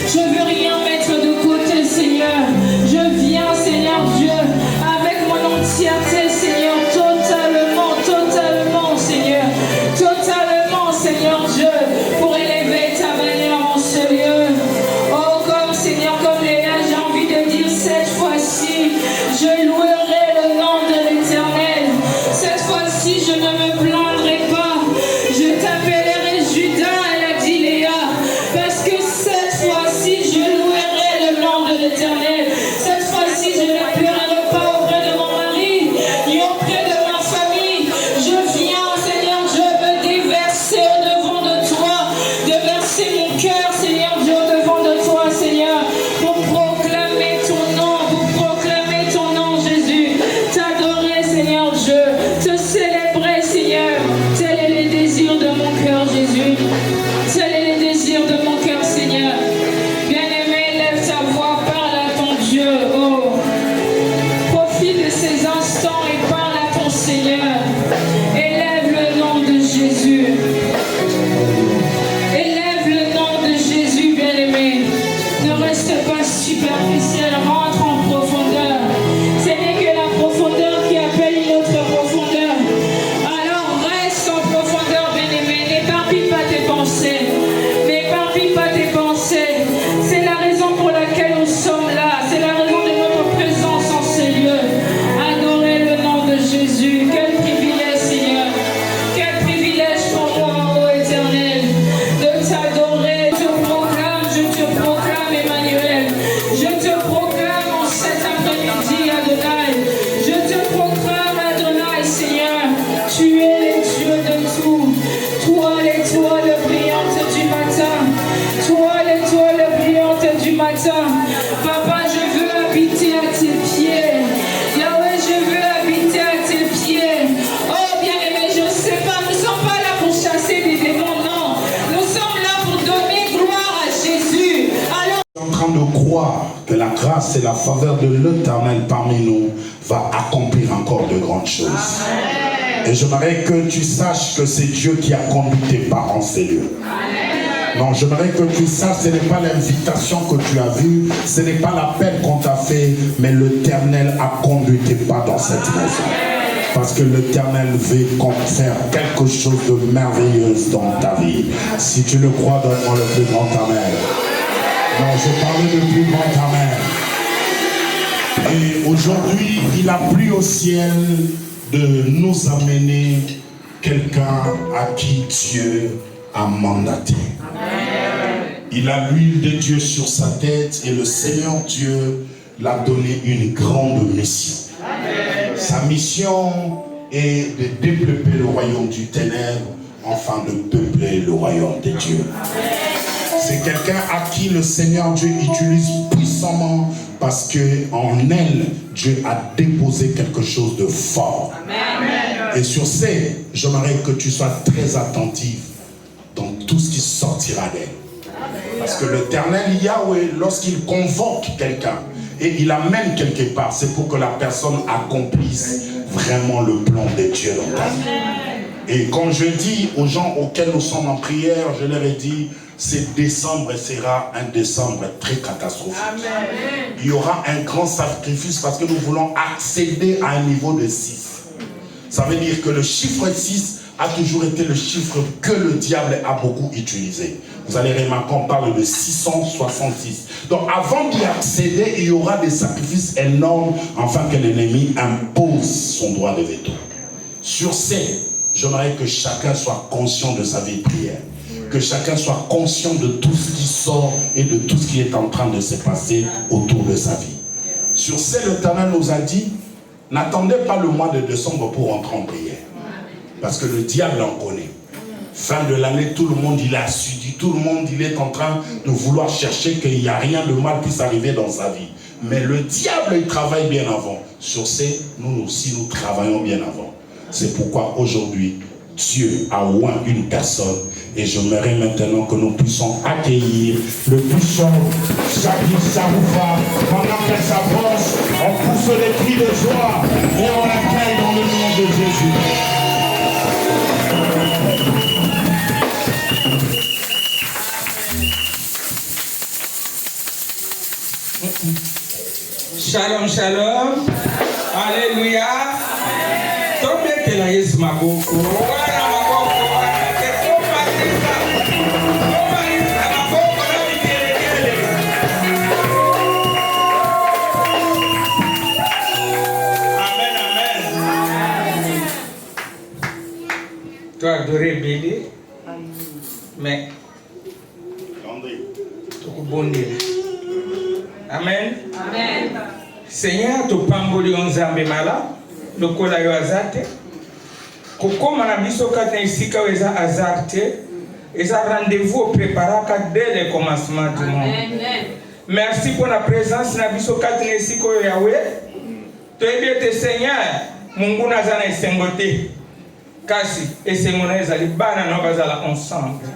Je veux rien mettre de côté, Seigneur. Je viens, Seigneur Dieu, avec mon entièreté, Seigneur, totalement, Seigneur. Totalement, Seigneur Dieu, pour élever ta bannière en ce lieu. Oh, comme Seigneur, comme Léa, j'ai envie de dire cette fois-ci, je louerai le nom de l'Éternel. Cette fois-ci, je ne me plaindrai pas. Je t'appellerai Judas, elle a dit Léa, parce que cette fois-ci, je louerai le nom de l'Éternel. Cette fois-ci, je ne pleurerai pas auprès de mon mari, ni auprès de ma famille. Je viens, Seigneur Dieu, me déverser au-devant de toi, déverser mon cœur, Seigneur Dieu, au-devant de toi, Seigneur, pour proclamer ton nom, Jésus, t'adorer, Seigneur Dieu, te célébrer, Seigneur. Tel est le désir de mon cœur, Jésus. Tel est le désir de mon cœur, Seigneur. Bien-aimé, lève ta voix, parle à ton Dieu. Oh, profite de ces instants et parle à ton Seigneur. Élève le nom de Jésus. Élève le nom de Jésus, bien-aimé. Ne reste pas superficiel, rentre en profondeur. Ce n'est que la profondeur qui appelle une autre profondeur. Alors reste en profondeur, bien-aimé. N'éparpille pas tes pensées. N'éparpille pas tes pensées. C'est la raison pour laquelle nous sommes là. C'est la raison de notre présence en ces lieux. Adorer le nom de Jésus. Quel privilège, Seigneur. Quel privilège pour moi, ô Éternel, de t'adorer. Je te proclame, Emmanuel. Je te proclame en cet après-midi, Adonai. Je te proclame, Adonai, Seigneur. Tu es le Dieu de tout. Toi, l'étoile brillante du matin. Toi, l'étoile brillante du matin. Papa, je veux habiter à tes pieds. Yahweh, je veux habiter à tes pieds. Oh, bien-aimé, je ne sais pas, nous ne sommes pas là pour chasser des démons, non. Nous sommes là pour donner gloire à Jésus. Alors, Je suis en train de croire que la grâce et la faveur de l'Éternel parmi nous va accomplir encore de grandes choses. Et j'aimerais que tu saches que c'est Dieu qui a conduit tes parents ces lieux. Non, j'aimerais que tu saches, ce n'est pas l'invitation que tu as vue, ce n'est pas l'appel qu'on t'a fait, mais l'Éternel a conduit tes pas dans cette maison. Parce que l'Éternel veut faire quelque chose de merveilleux dans ta vie. Si tu le crois, donne-moi le plus grand amen. Non, je parlais de plus grand amen. Et aujourd'hui, il a plu au ciel de nous amener quelqu'un à qui Dieu a mandaté. Il a l'huile de Dieu sur sa tête et le Seigneur Dieu l'a donné une grande mission. Sa mission est de développer le royaume du ténèbre afin de peupler le royaume de Dieu. C'est quelqu'un à qui le Seigneur Dieu utilise puissamment parce qu'en elle, Dieu a déposé quelque chose de fort. Et sur ce, j'aimerais que tu sois très attentif dans tout ce qui sortira d'elle. Parce que l'Éternel Yahweh, lorsqu'il convoque quelqu'un et il amène quelque part, c'est pour que la personne accomplisse vraiment le plan de Dieu dans ta vie. Et quand je dis aux gens auxquels nous sommes en prière, je leur ai dit, ce décembre sera un décembre très catastrophique. Il y aura un grand sacrifice parce que nous voulons accéder à un niveau de 6. Ça veut dire que le chiffre 6 a toujours été le chiffre que le diable a beaucoup utilisé. Vous allez remarquer, on parle de 666. Donc avant d'y accéder, il y aura des sacrifices énormes afin que l'ennemi impose son droit de veto. Sur ce, j'aimerais que chacun soit conscient de sa vie de prière. Que chacun soit conscient de tout ce qui sort et de tout ce qui est en train de se passer autour de sa vie. Sur ce, l'Éternel nous a dit, n'attendez pas le mois de décembre pour entrer en prière. Parce que le diable en connaît. Fin de l'année, tout le monde il a assidu, tout le monde il est en train de vouloir chercher qu'il n'y a rien de mal puisse arriver dans sa vie. Mais le diable il travaille bien avant. Sur ce, nous aussi nous travaillons bien avant. C'est pourquoi aujourd'hui, Dieu a oint une personne et j'aimerais maintenant que nous puissions accueillir le puissant Jackie Saroufa. Pendant qu'elle s'approche, on pousse les cris de joie et on l'accueille dans le nom de Jésus. Shalom, shalom. Alléluia. Tombe que la Yesu maboko. Wana maboko. Amen, amen. Tu as adoré Béli. Mais tu as bondi. Amen. Amen. Seigneur, tu pamboli onzambe mala, lokola yo azate. Kokoma na biso kata isika weza azarte, eza rendez-vous préparaka dès le commencement du monde. Amen. Merci pour la présence na biso kata isika yo Yahweh. Tu es bien te Seigneur, Mungu nazana esengote. Kasi esengona ezali bana no bazala ensemble.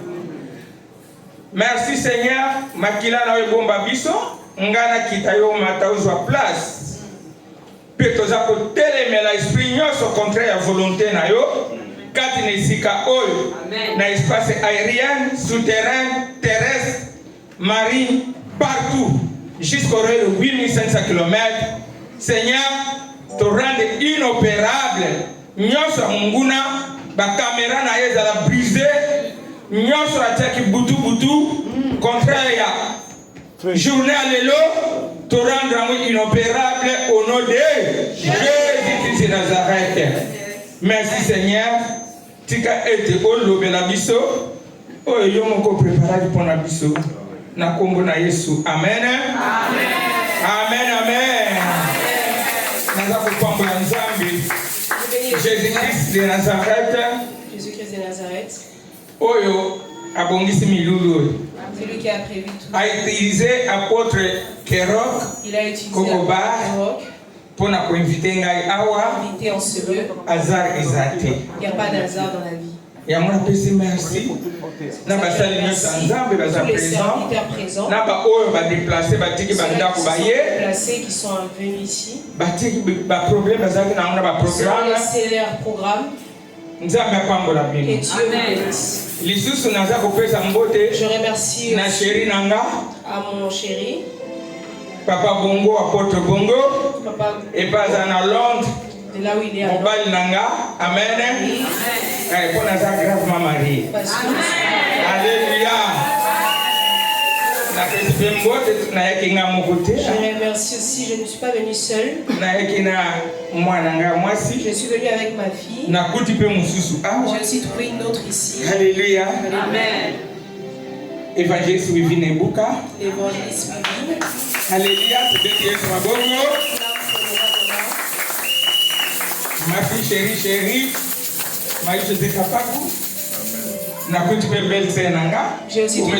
Merci Seigneur, makila na ebomba biso. Ngana kita yo mata uzwa place pe toza ko telemela esprit nyonso contraire ya volonté na yo kati na esika oyo na espace aérien, souterrain, terrestre, marine, partout jusqu'au rayon de 8500 km. Seigneur, te rendre inopérable nyonso munguna ba caméra na ye ezala brisé nyonso atiaki butu contraire ya journée à l'élo, te rendre inopérable au nom de Jésus-Christ de Nazareth. Merci Seigneur. Tika ete olobe la biso. Oyo yo moko préparé pour la biso. Na kombo na Yesu. Amen. Amen. Amen. Amen. Naza kupamba nzambe. Jésus-Christ de Nazareth. Jésus-Christ de Nazareth. Oyo abongisi milulu. C'est lui qui a prévu tout. A utilisé apôtre Kerok. Il a utilisé Kokoba Kerok pour nous inviter ngai awa invité en ce lieu. hasard exact. Il n'y a pas d'hasard dans la vie. Ya mwana pesi merci. Na basali nyonso nzambe baza Tous les présent. serviteurs présents. Na ba oyo ba déplacer batiki banda ko baye. Placés qui sont venus ici. Batiki ba problème bazaki na ngona ba programme. C'est leur programme. Nzambe apambola Que bino. Dieu vous bénisse. Lisusu naza kopesa mbote. Je remercie Na chéri nanga. à mon chéri. Papa Bongo, apôtre Bongo. Papa Et pas en Londres. de là où il est à Mobile nanga. Amen. Et pour naza gravement marié. Alléluia. Je remercie aussi, je ne suis pas venue seule. Je suis venue avec ma fille. J'ai aussi trouvé une autre ici. Alléluia. Amen. Évangéliste Wivine Ebuka. L'évangéliste Wivine. Alléluia. Ma fille chérie, Marie-Josée Kapakou. J'ai aussi trouvé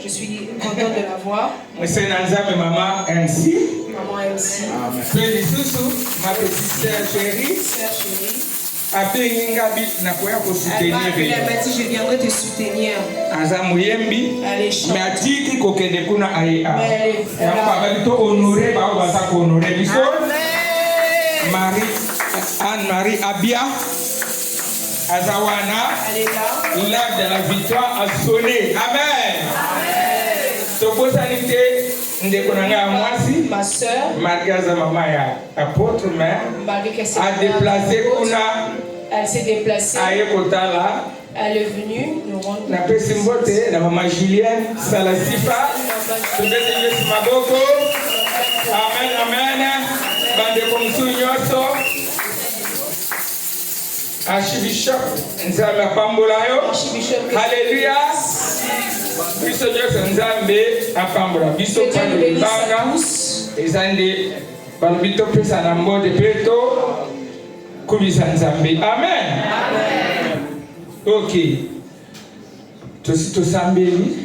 je suis contente de la voir. Maman MC. Maman MC. Ma petite sœur chérie. Sœur chérie. Elle m'a dit je viendrai te soutenir. Elle est chante. Anne-Marie Abia. Azawana, l'heure de la victoire a sonné. Amen. Ma soeur, Margaza Mama ya apôtre mère, a déplacé Kuna. Elle s'est déplacée. Elle est venue nous rendre. Na pesimbote na Mama Julienne Salasifa. Amen, amen. Bande komsunyoso. Archbishop Nzambe apambola yo. Alléluia. Biso nyonso Nzambe apambola biso kwa libanga. Ezande balobito pesa na mbode peto kubisa Nzambe. Amen. Ok.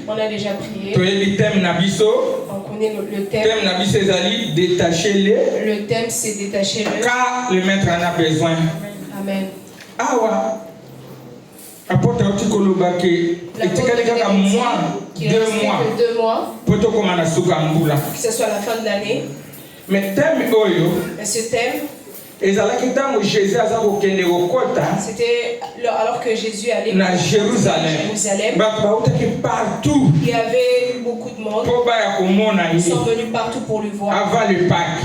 On a déjà prié. On connaît le thème. Le thème c'est détacher-le. Car le maître en a besoin. Amen. Awa. Apôtre Otikolobake. Etikali kaka mois, 2 mois. Poto komana suka mbula. Que ce soit la fin de l'année. Mais thème oyo. Et ce thème. C'était alors que Jésus allait à Jérusalem. Partout. Il y avait beaucoup de monde. monde ils sont venus partout pour lui voir. avant le Pâques.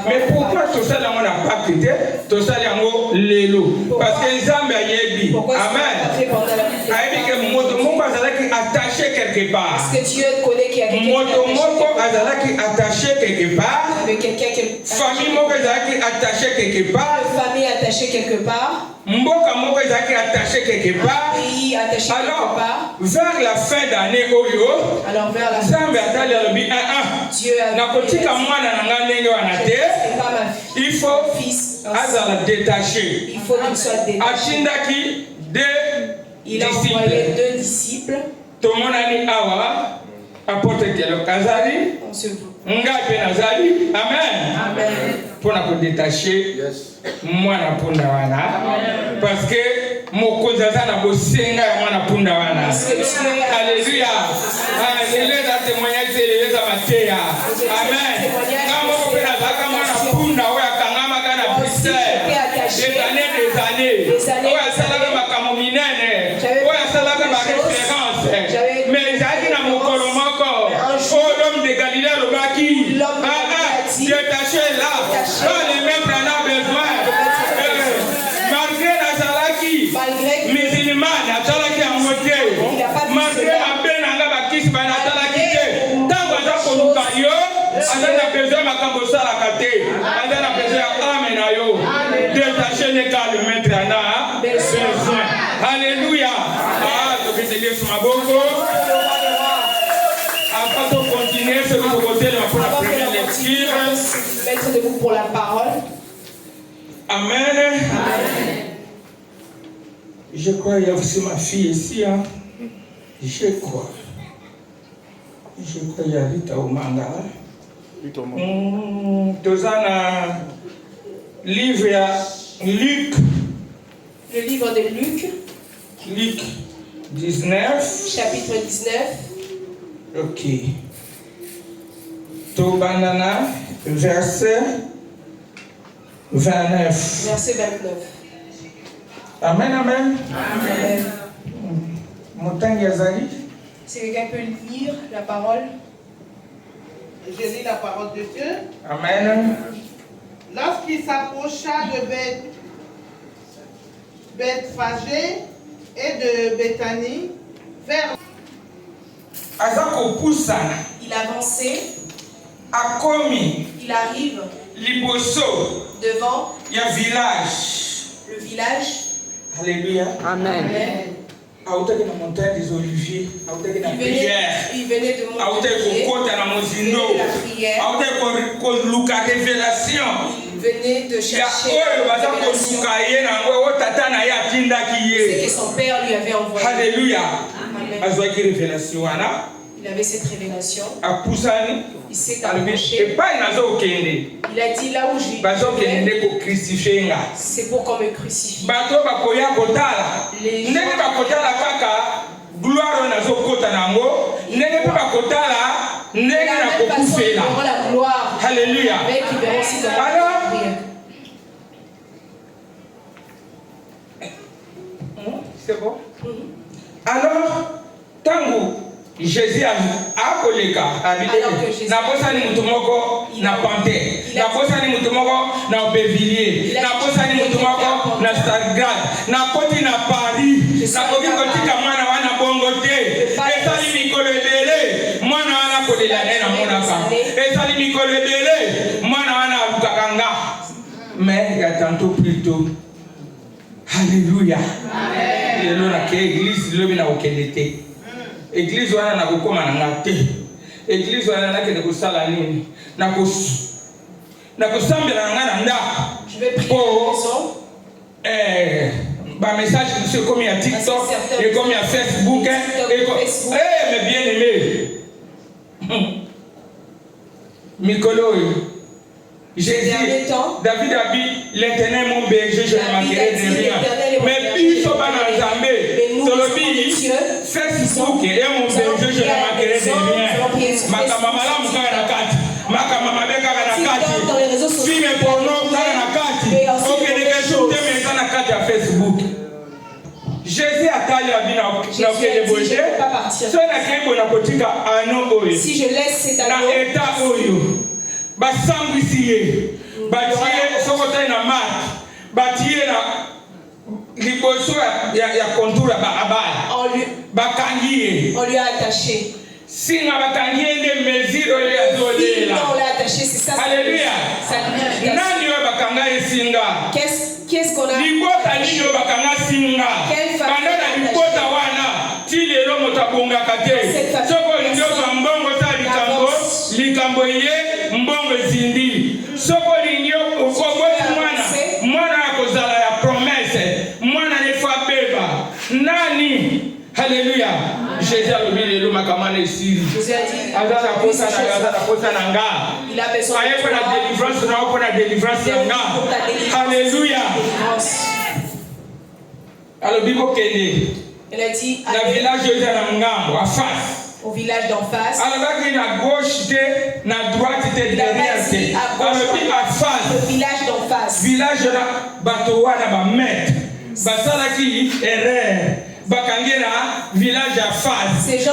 Mais pourquoi tout ça dans la Pâques était tout ça dans l'élo? Parce que Nzambe a yebi. Amen. Attaché quelque part. Parce que Dieu connaît qu'il y a quelqu'un qui est attaché quelque part. avec quelqu'un qui est Famille attaché quelque part. famille attachée quelque part. Mboka moko ezaki attaché quelque part. Pays attaché quelque part. Vers la fin d'année oyo, Alors vers la fin, Nzambe atali alobi Dieu a nakotika mwana na nga ndenge wana te. c'est pas ma Il faut fils. azala détaché. Il faut qu'il soit détaché. Atindaki deux Il a envoyé 2 disciples. tomonani awa apôtre Kelo Kazali On se voit. ngai pe nazali. Amen. Amen. Mpona kodétaché mwana mpunda wana parce que mokonzi aza na bosenga ya mwana mpunda wana. Alléluia. Lelo eza témoignage te lelo eza mateya. Amen. Nga moko mpe nazalaka mwana mpunda oyo akangamaka na Bruxelles des années oyo asalaka makambo minene oyo asalaka baréférence mais ezalaki na mokolo moko oyo l'homme de Galilée alobaki détaché là le maître en a besoin malgré nazalaki musulmane asalaki yango te malgré mabe nanga bakisi bana asalaki te ntango aza koluka yo aza na besoin makambo osalaka te aza na besoin ya ame na yo détaché neka le maître en a besoin. Alléluia. Tokeseli yesu maboko avant de continuer ce que vous votez pour la première lecture. Mettre debout pour la parole. Amen. Je crois qu'il y a aussi ma fille ici. Hein? Je crois qu'il y a Rita Omanga. Dans un livre à Luc. Le livre de Luc. Luc 19. Chapitre 19. Ok. Tobanana, verset 29. Verset 29. Amen, amen. Amen. Montagne Yazali. Si quelqu'un peut lire la parole. Je lis la parole de Dieu. Amen. Lorsqu'il s'approcha de Bethphagée et de Béthanie, vers il avançait, il arrive liboso devant il y a village. le village. Alléluia. Amen. Amen. Autaki na montagne des oliviers, autaki na prière. Il venait de monter Autaki kokota na mozindo. Autaki ko luka révélation. Il venait de chercher ya la révélation. C'est que son père lui avait envoyé. Alléluia. Amen. Azwaki révélation wana. Il avait cette révélation. Apusani. Il s'est approché. Et pas nazo kende. Il a dit là où je Bazo kende ko crucifier nga. c'est pour qu'on me crucifie. Bato bakoya kotala. Ndenge bakotala kaka gloire nazo kota nango. Ndenge pe bakotala ndenge na kokufela. La gloire. Alléluia. Avec qui verront si dans la prière. C'est bon? Alors, tango Jésus a koleka na bosani mutu moko na Panthère, na bosani mutu moko na Aubervilliers, na bosani mutu moko na Stargrad, na koti na Paris, na koki kotika mwana wana bongo te. Esali mikolo ebele mwana wana kolela ne na monaka. Esali mikolo ebele mwana wana alukaka nga. Mais il y a tantôt plus tôt. Alléluia. Amen. Lelo na ke église lobi na okende te. Église wana na kokoma na nga te. Église wana na kende kosala nini? Na kosambela nga na nda. Je vais prier pour ba message sur comme il y a TikTok et comme il y a Facebook mais bien aimé. Mikolo Jésus, David a dit, l'Éternel mon berger, je ne manquerai de rien. Mais puis, il faut pas dans Zambé. Facebook et mon berger, je ne manquerai de rien. Makamamala mukana kati. Makamamabeka na kati. Filme porno na kati. Ok, les questions de mes na kati à Facebook. Jésus a taillé Jésus a dit, je ne peux pas partir. Si je laisse cet anneau, on lui a attaché. Si on l'a attaché, c'est ça. Alléluia. Qu'est-ce qu'on a? Quelle famille Alléluia. Jésus a dit le makamane ici. Jésus a dit il a besoin de la délivrance. Alléluia. Alors Bible Kende. Elle a dit le village de Ngambo à face. Au village d'en face. Alors à gauche de na droite de derrière. À face. Le village d'en face. Village de Batowana ba maître. Basala qui erreur. Bakangera village à face. Yo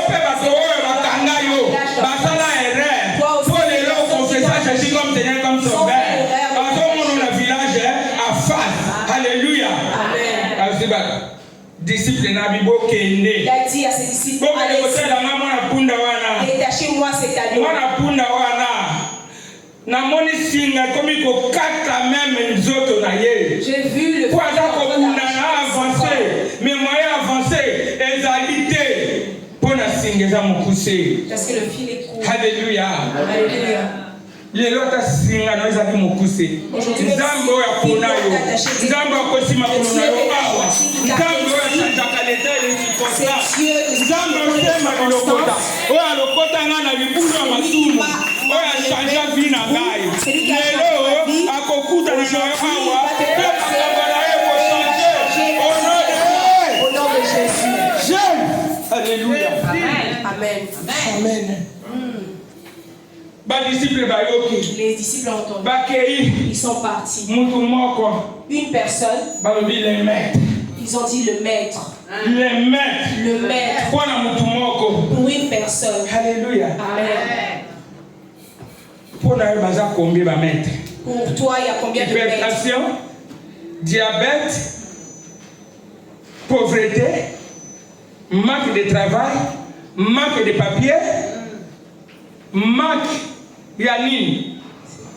pe bato bakanga yo. Basala erreur. Pour les gens confessant Jésus comme Seigneur comme Sauveur. Bato mon le village à face. Alléluia. Amen. Disciple na bibo kende. Il a dit à ses disciples, détachez-moi cet anneau. Mwana punda wana. Na moni singa komi ko kata même nzoto na ye. J'ai vu le poids avancé, mais moyen avancé, exalité pour la singeza mukuse. Parce que le fil est court. Alléluia. Alléluia. Les lotas singa no ezaki mukuse. Nzambo ya kuna yo. Nzambo akosima kuna yo awa. Nzambo ya takaleta ile kikosa. Nzambo sema lokota. Oya lokota ngana libulu ya masumu. Oya chanja vina ngai. Lelo akokuta na awa. Alléluia. Amen. Amen. Les disciples ont entendu. Ils sont partis. Une personne. Ils ont dit le maître. Le maître. Le maître. Pour une personne. Alléluia. Amen. Pour toi, il y a combien de maîtres? Hypertension, diabète, pauvreté, manque de travail, manque de papier, manque yanini,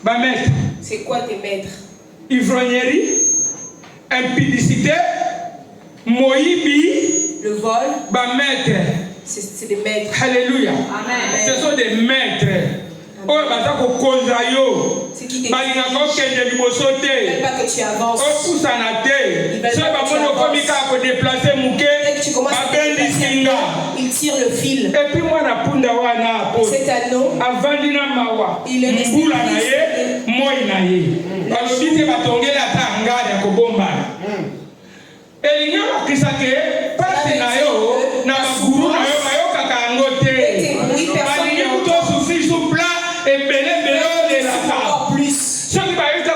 ba maître. C'est quoi tes maîtres? Ivrognerie, impudicité, moïbi, le vol, ba maître. C'est des maîtres. Alléluia. Amen. Ce sont des maîtres. Oh, baza ko konza yo. Balinga ko kende liboso te. Pas que tu avances. Oh, kusana te. Ce ba mono komika ko déplacer muke. Ba bendi singa. Il tire le fil. Et puis moi na punda wana po. Cet anneau. Avandina mawa. Il est resté. Mbula na ye, moi na ye. Balobi te batongela ta ngala ya kobomba. Elinga bakisake pasi na yo na baguru na yo bayoka kango te. Balinga kuto sufi supla. Et encore plus. Ce qui va être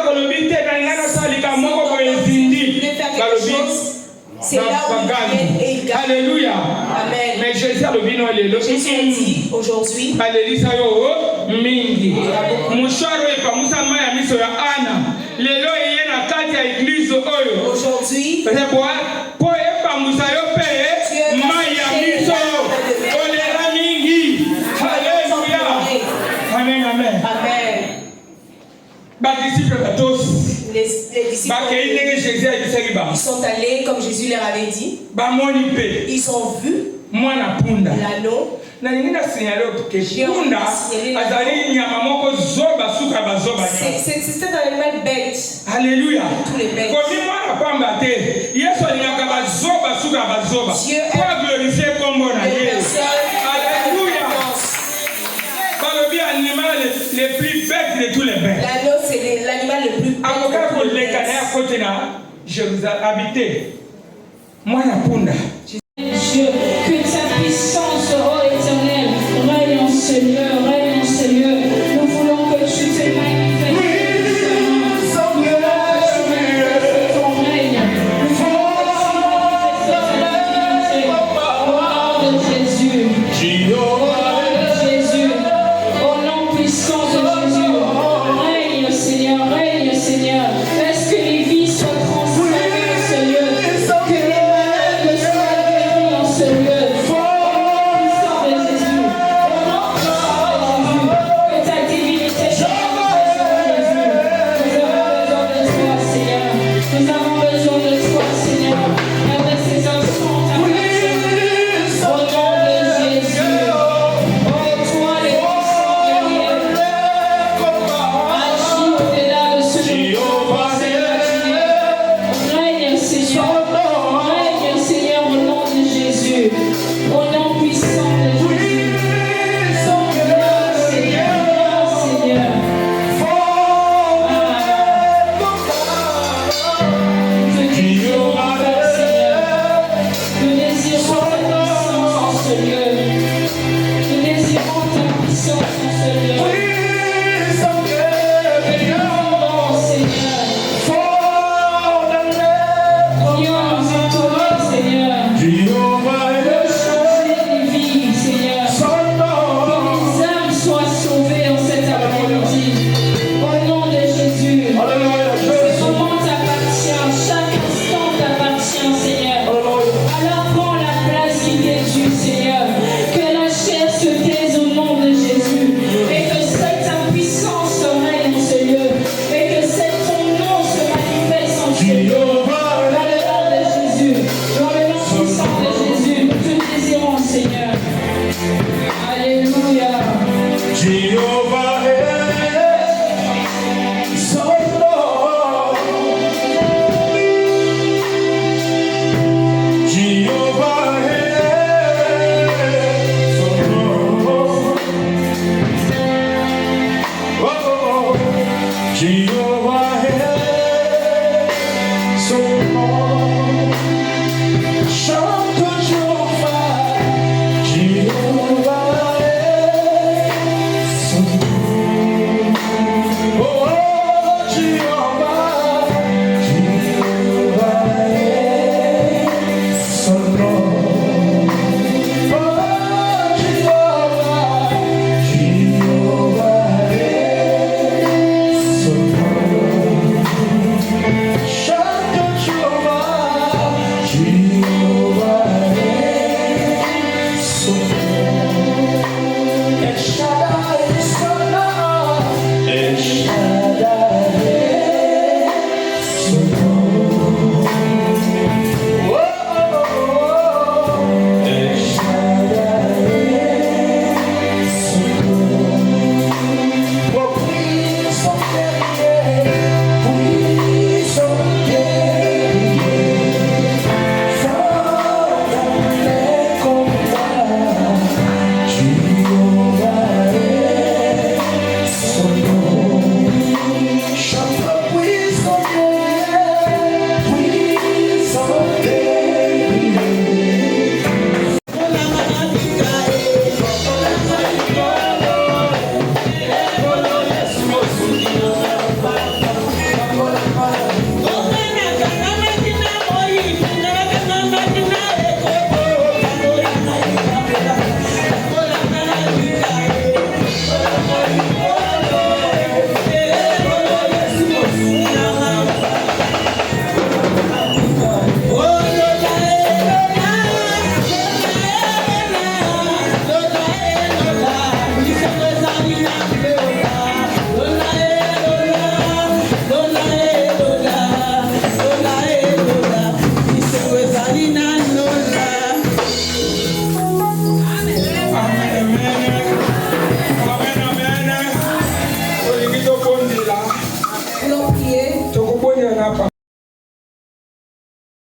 c'est là où il vient et il gagne. Alléluia. Amen. Mais Jésus a dit aujourd'hui. Alléluia. Mingi. Musharo e pamusa maya miso ya ana. Lelo yeye na kati ya église oyo. Aujourd'hui. Po e pamusa yo pe maya miso. Olera mingi. Alléluia. Amen, amen. Amen. Les disciples ils sont allés comme Jésus leur avait dit. Ils ont vu l'anneau. C'est un animal bête. Alléluia. Tous les bêtes. Dieu aime les personnes. L'animal le plus bête de tous les bêtes. L'anneau, c'est l'animal le plus bête. Jérusalem habité. Moi la punda.